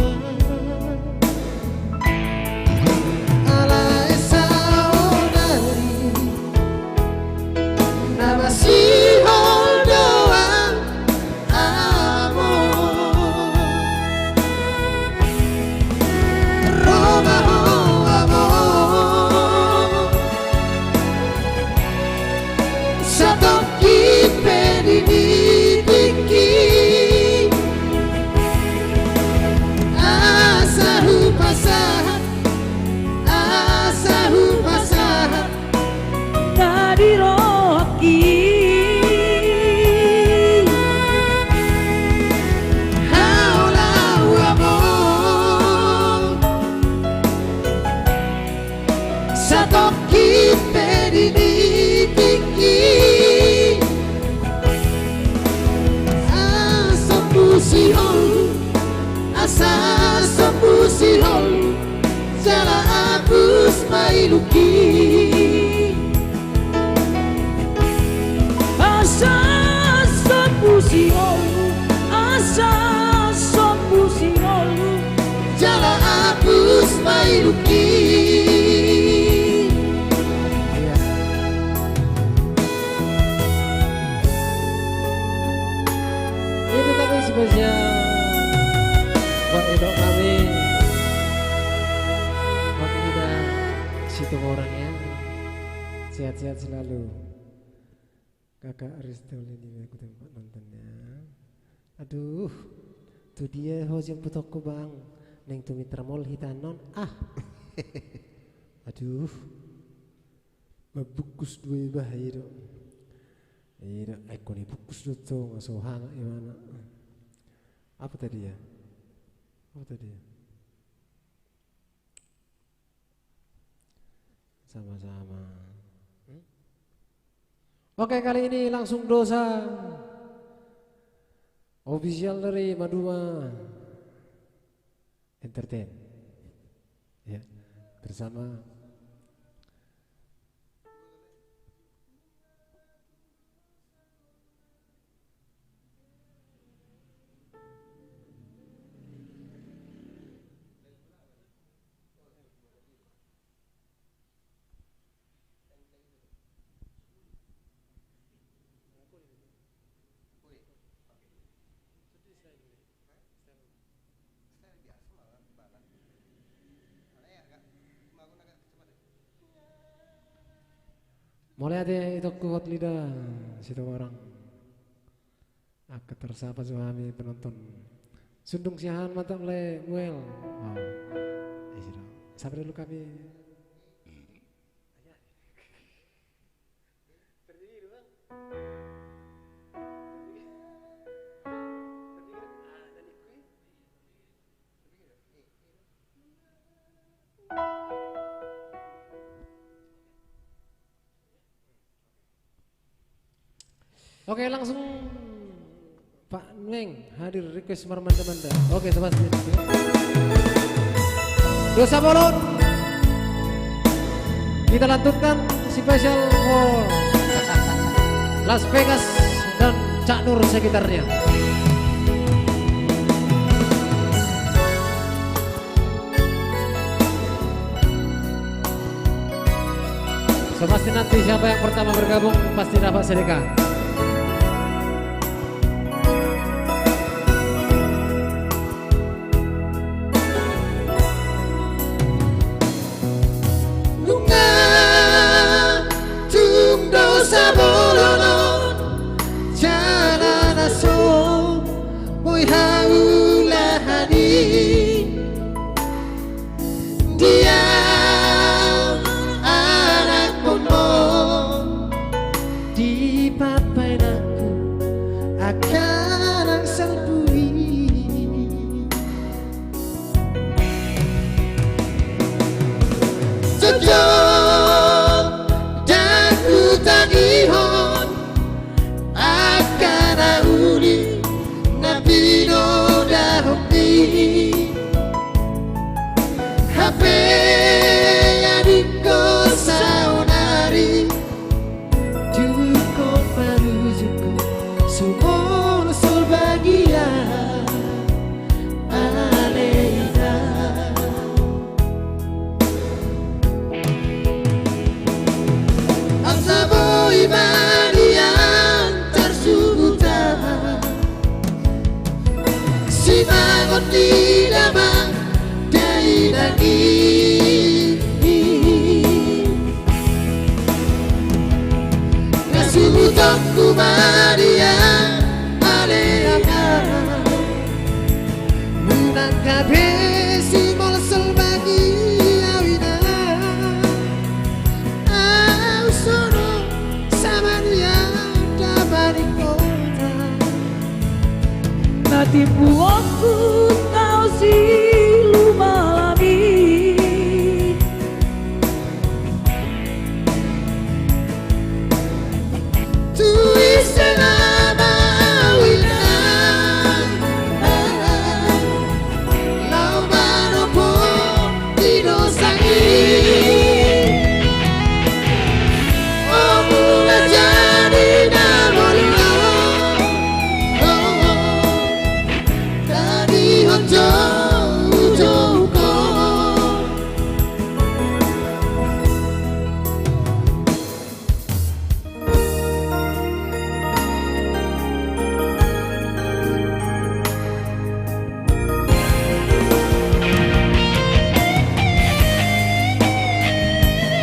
Satoki pedini tiki Asopusi hol Asasopusi hol Jala abus mailuki Asasopusi hol Asasopusi hol Jala abus mailuki. Spesial buat idol kami, buat kita situ orangnya sehat-sehat selalu. Kakak Aristol ini aku tempat nontonnya. Aduh, tuh dia host yang putok bang, neng tu mitra mall hitanon aduh, mabukus dua bahaya dong. Iya, aku nih bukus tuh ngasuhan gimana? Apa tadi ya? Apa tadi ya? Sama-sama. Oke, kali ini langsung dosa official dari Maduma Entertain. Ya, bersama mulai ada itu kuat lidah situ orang aku tersapa suami penonton sundung siahan mata mulai muel sabar dulu kami Oke, langsung Pak Neng hadir request marmanda-manda. Oke, sobat. Dosa bolon. Kita lantunkan spesial for Las Vegas dan Cak Nur sekitarnya. So, pasti nanti siapa yang pertama bergabung pasti dapat sedekah. Tipu aku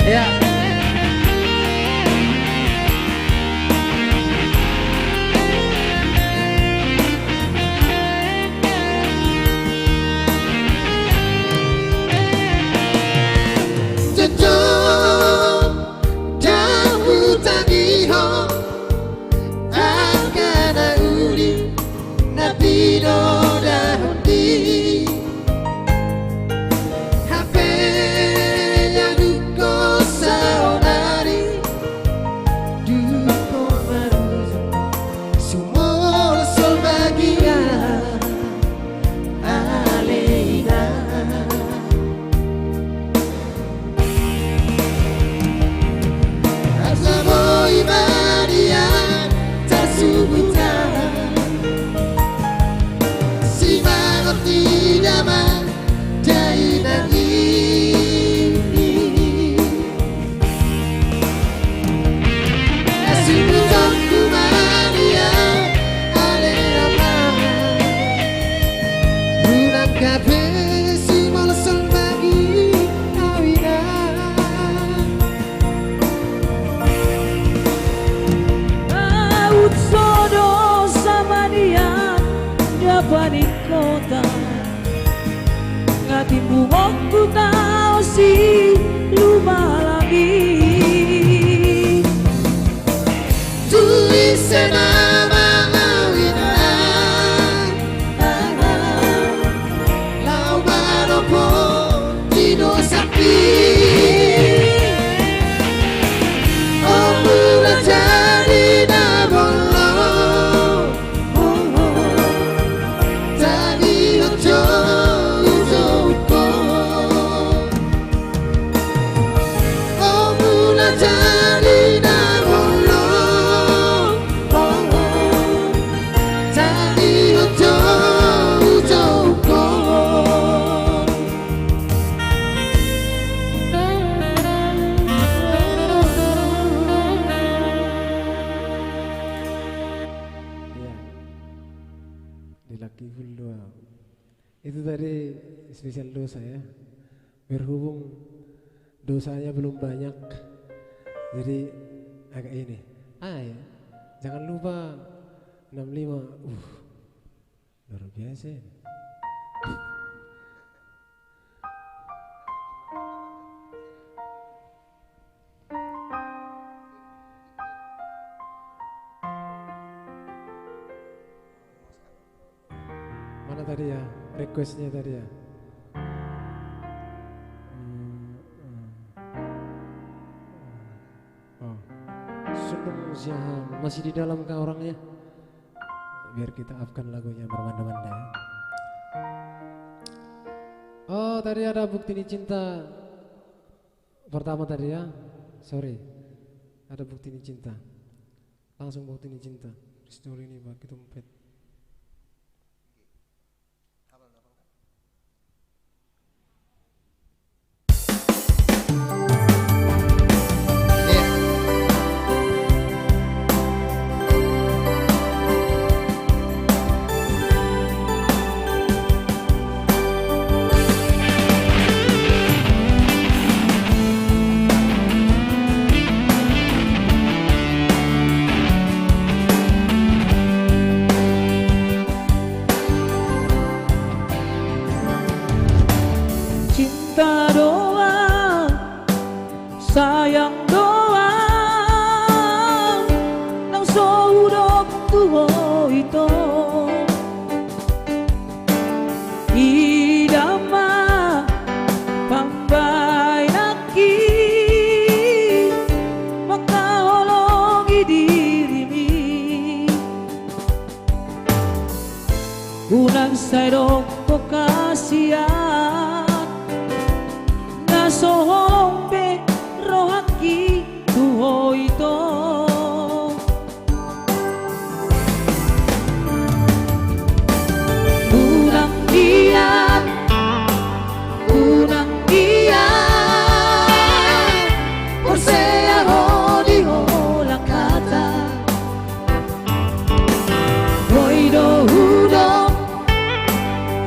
Ya. Kota ngatimbungok ku tau si lupa lagi tulis nama awina lau maropo dino sapi oh mula jadi nabolo Itu tadi spesial dosa ya. Berhubung dosanya belum banyak, jadi agak ini. Ya, jangan lupa 65. Luar biasa. Mana tadi ya? Requestnya tadi ya. Sundung Siahan masih di dalam kah orangnya? Biar kita upkan lagunya bermanda-manda. Oh tadi ada Bukti Ini Cinta. Pertama tadi ya. Sorry. Ada Bukti Ini Cinta. Langsung Bukti Ini Cinta. Story ini bagi dompet. Cinta doang, sayang doang, nang saudok tuho ito. Idama pambay naki, makahulog idirimi. Unang saydok ko kasiyan, sohombe rohaki tuho ito. Unang diyan, porsea hodiho lakata. Hoy do hudo,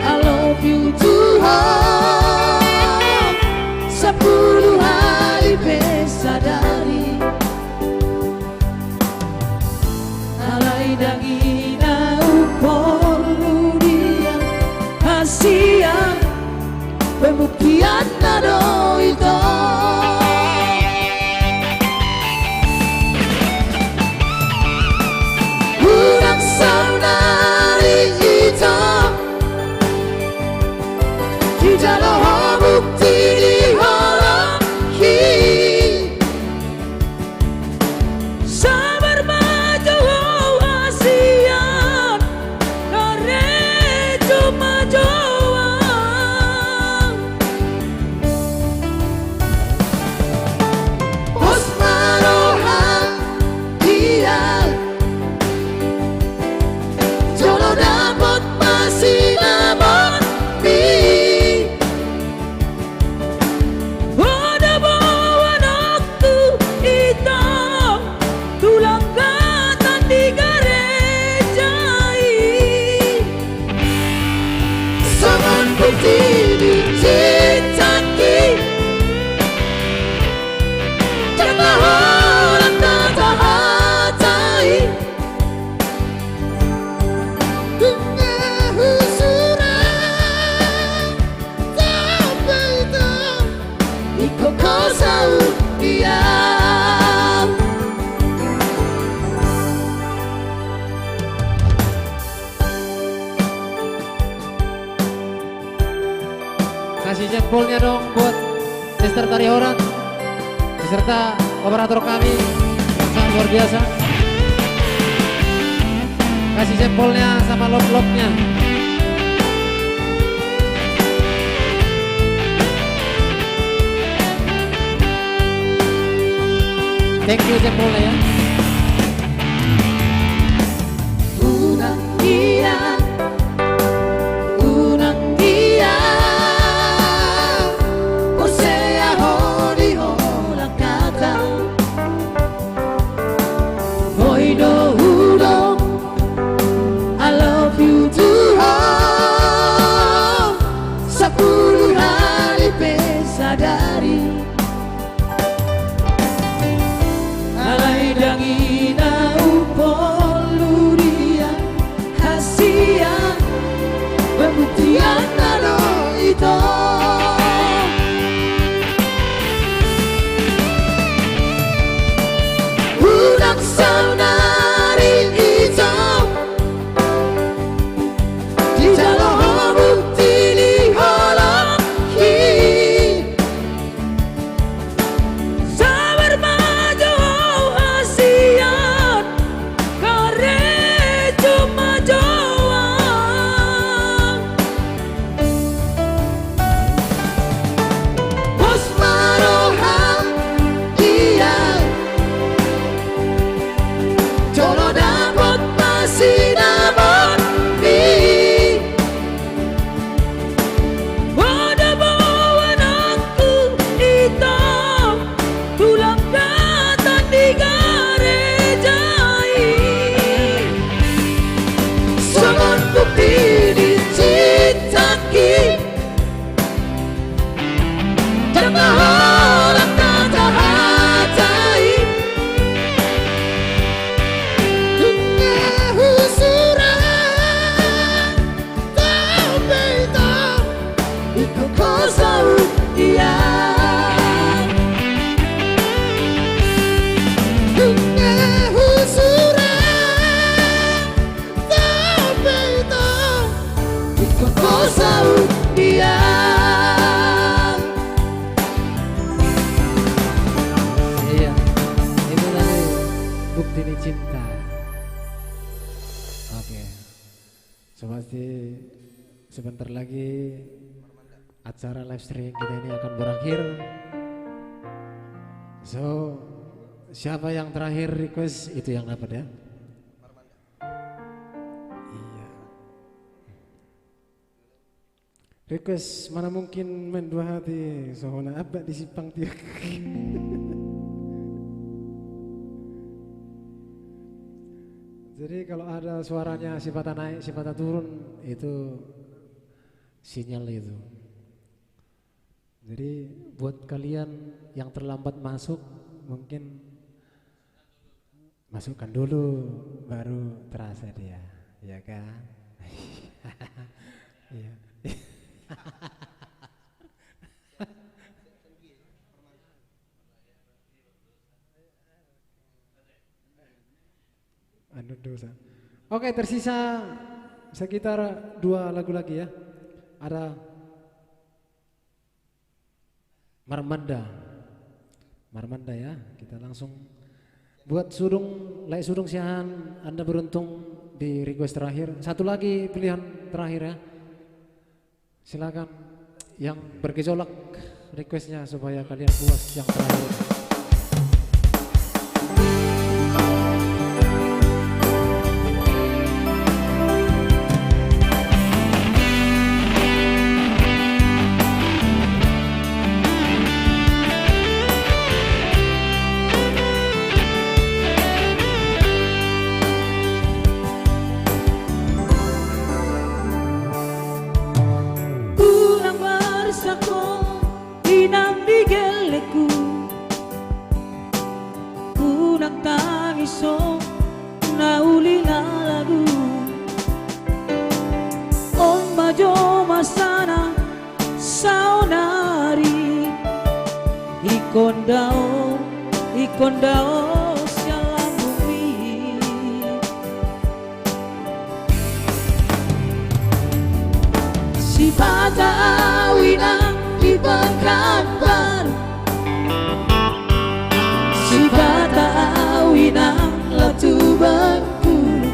I love you too hard. 10 hari cosa un día. Kasih jempolnya dong buat Mister Tarihoran beserta operator kami yang sangat luar biasa. Kasih jempolnya sama lop-lopnya. Thank you jempolnya ya. Una dia, Osea hori hola kata, Boy do udong, I love you too. Sepuluh hari pesadari, alai dangina upolu dia, kasihan pembuktian nano itu. Udang saunari itu di dalam bukti di holaki sabar maju hasian kare cuma joang bos maroham dia Jolo dapat masih dapat di Wadah bawa aku hitam tulang datang di garejai Sangat bukti dicitaki Jangan holang kata hatai Cosa un día. Una usura tapeta. Cosa un día. Iya, itu tadi bukti ini cinta. Oke. Seperti sebentar lagi acara live streaming kita ini akan berakhir. So, siapa yang terakhir request itu yang dapat ya? Iya. Request mana mungkin main dua hati, sohona abad disipang tiak. Jadi kalau ada suaranya sifat naik, sifat turun itu sinyal itu. Jadi buat kalian yang terlambat masuk mungkin masukkan dulu baru terasa dia, ya kan? Iya. Anu dosa. Oke, tersisa sekitar 2 lagu lagi ya. Ada Marmanda ya. Kita langsung buat sudung, lai sudung siahan. Anda beruntung di request terakhir. Satu lagi pilihan terakhir ya. Silakan yang bergejolak requestnya supaya kalian puas yang terakhir. ikon dao sialang bumi. Si bata awinang di Pekanbaru, si bata awinang latu Bengkulu,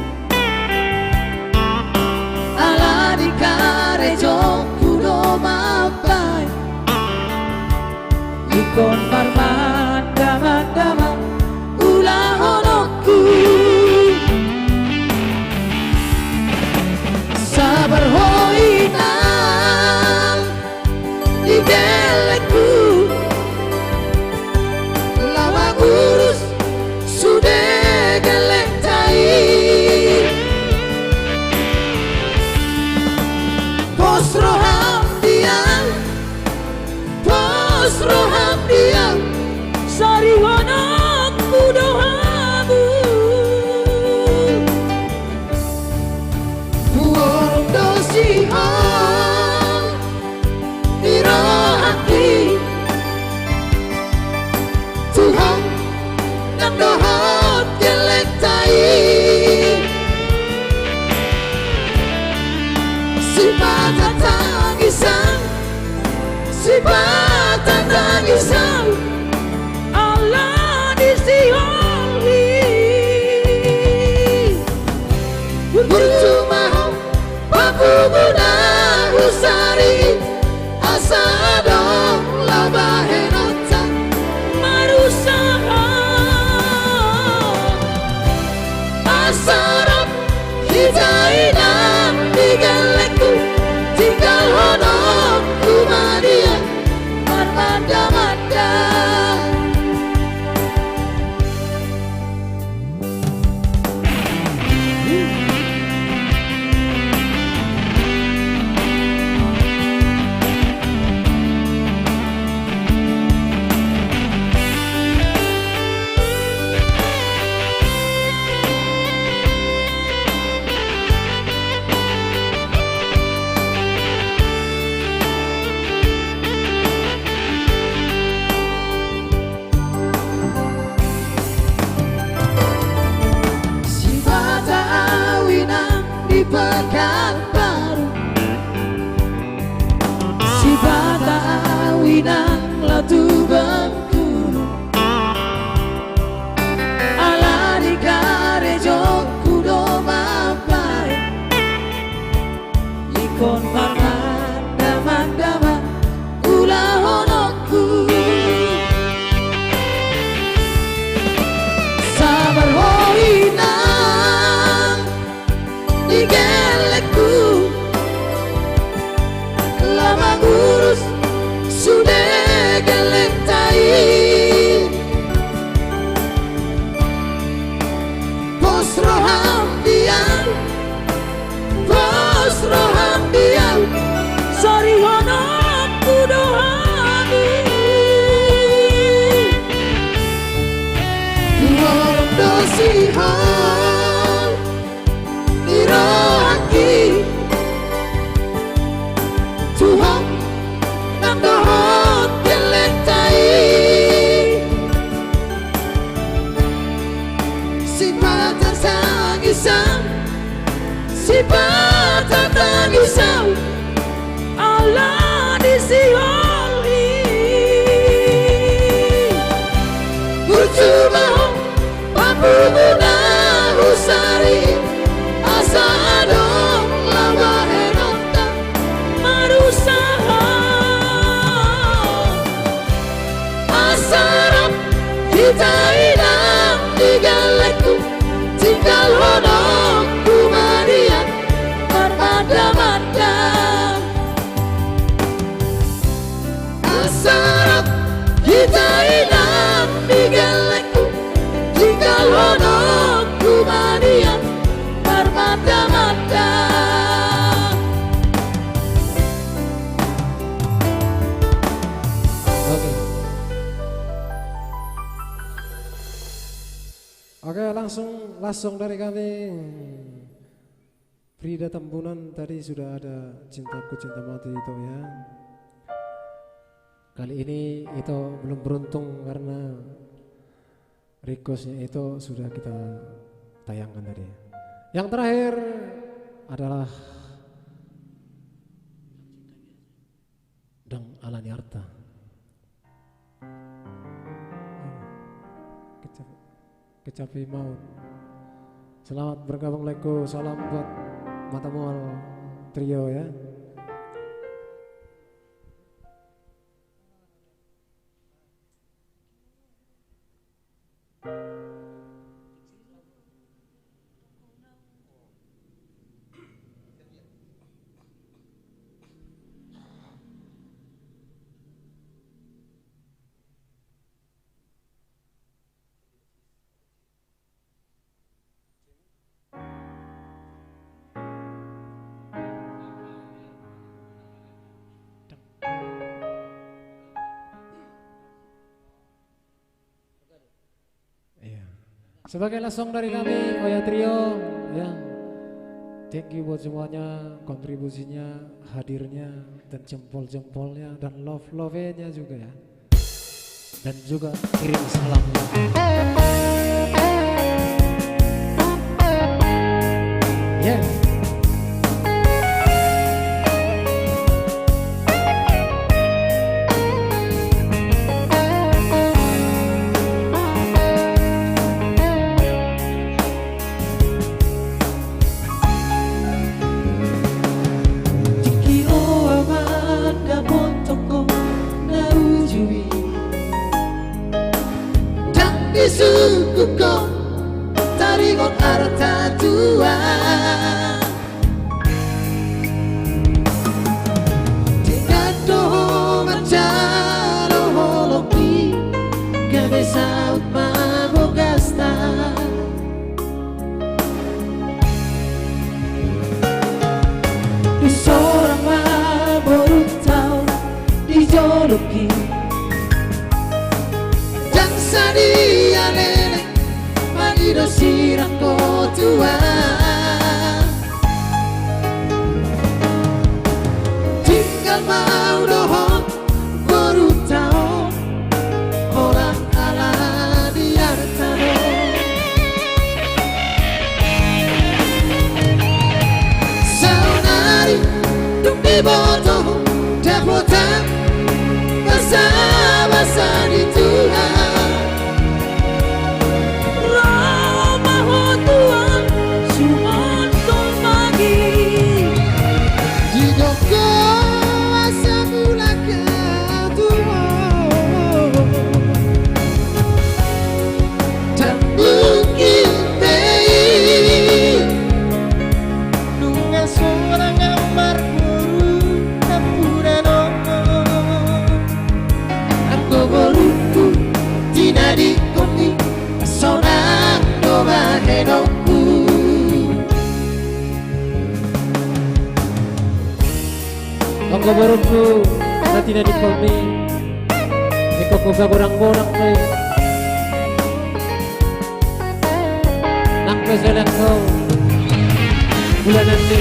ala di Karejo kudo mapai, ikon parmanda ulah honokku. Sabar hoinang di gelekku, lama urus sudah gelek tai. Pos roham diam sari honokku doamu. Buang dosihan dirahati Tuhan dan dohot gelek tai. Si mata tangisan, si mata tangisan, Allah disiholi. Bercuma papu guna usari asa dong labahenota marusaha asarap hidainan digelekku tinggal honok kumadia marmanda-manda. Si bata awinang di Pekanbaru, si bata awinang latu Bengkulu, ala di Karejo kudo mapai, ikon parmanda ulah honokku. Sabar hoinang di gelekku, lama ngurus sudah gelek tai. Pos roham diam sari honokku doamu. Buang dosihan dirahati Tuhan dan dohot gelek tai. Si mata tangisan, si mata tangisan, Allah disiholi. Bercuma papu guna usari asa dong labahenota marusaha asarap kita hilang di galekku tinggal honokku madia marmanda-manda. Asarap kita hilang di galekku tinggal honokku madia marmanda-manda. Oke, langsung dari kami Frida Tambunan. Tadi sudah ada Cintaku Cinta Mati itu ya. kali ini itu belum beruntung karena requestnya itu sudah kita tayangkan tadi. Yang terakhir adalah Dang Alani Arta. Kecapi maut. Selamat bergabung Leko, salam buat Mata Mual Trio ya. Sebagai last song dari kami Oya Trio ya. Thank you buat semuanya, kontribusinya, hadirnya, dan jempol-jempolnya, dan love-love-nya juga ya. Dan juga kirim salamnya. Yeah. Suku ko tarigot arta tua tidak doh macaro holoki gabe saut mabogasta di seorang baru tahu dijoloki dia lele marido sirang ko tua tinggal mau dohon baru tahu orang ala diar tano saunari duk di bodoh dapotan basa-basa di Tuhan. Kau baruku nanti nadi kami, ikaw ko gorang-gorang kay, nang keselan kau bulan nanti.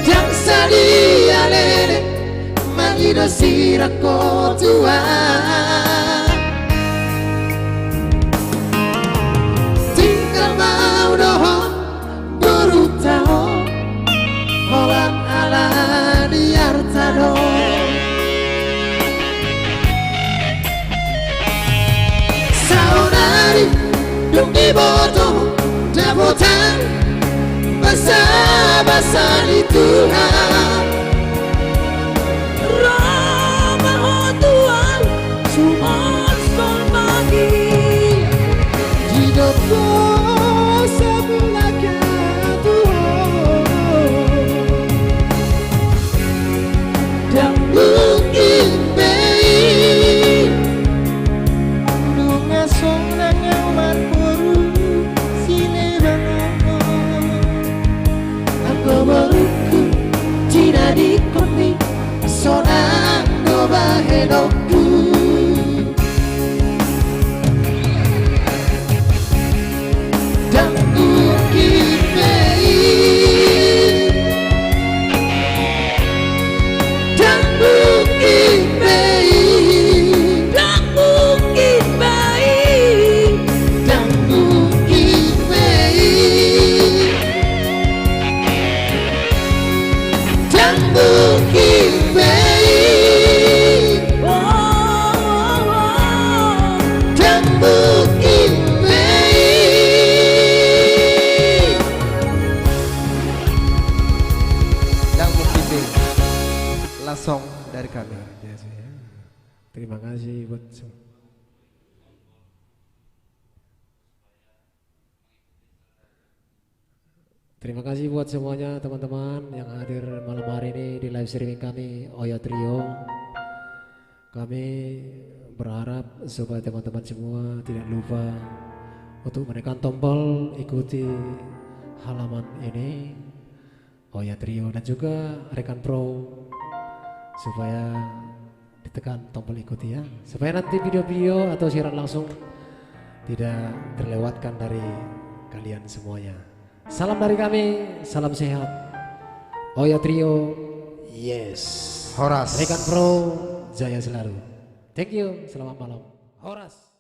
Jaksa dia lele magido sirako tua tinggal mau dohon baru tahu orang ala diar tado saudari duk di bodoh dapotan basa-basa di Tuhan Roma oh Tuhan cuma sol pagi hidupku sebelah Tuhan dan mungkin baik nunga sonang yang marpuru sile bangun mungkin baik, tak mungkin baik. Yang mungkin deh langsung dari kami. Terima kasih buat Terima kasih buat semuanya teman-teman yang hadir malam hari ini di live streaming kami Oya Trio. Kami berharap supaya teman-teman semua tidak lupa untuk menekan tombol ikuti halaman ini Oya Trio dan juga rekan pro supaya ditekan tombol ikuti ya, supaya nanti video-video atau siaran langsung tidak terlewatkan dari kalian semuanya. Salam dari kami, salam sehat. Oya Trio, yes. Horas. Rekan Pro, jaya selalu. Thank you, selamat malam. Horas.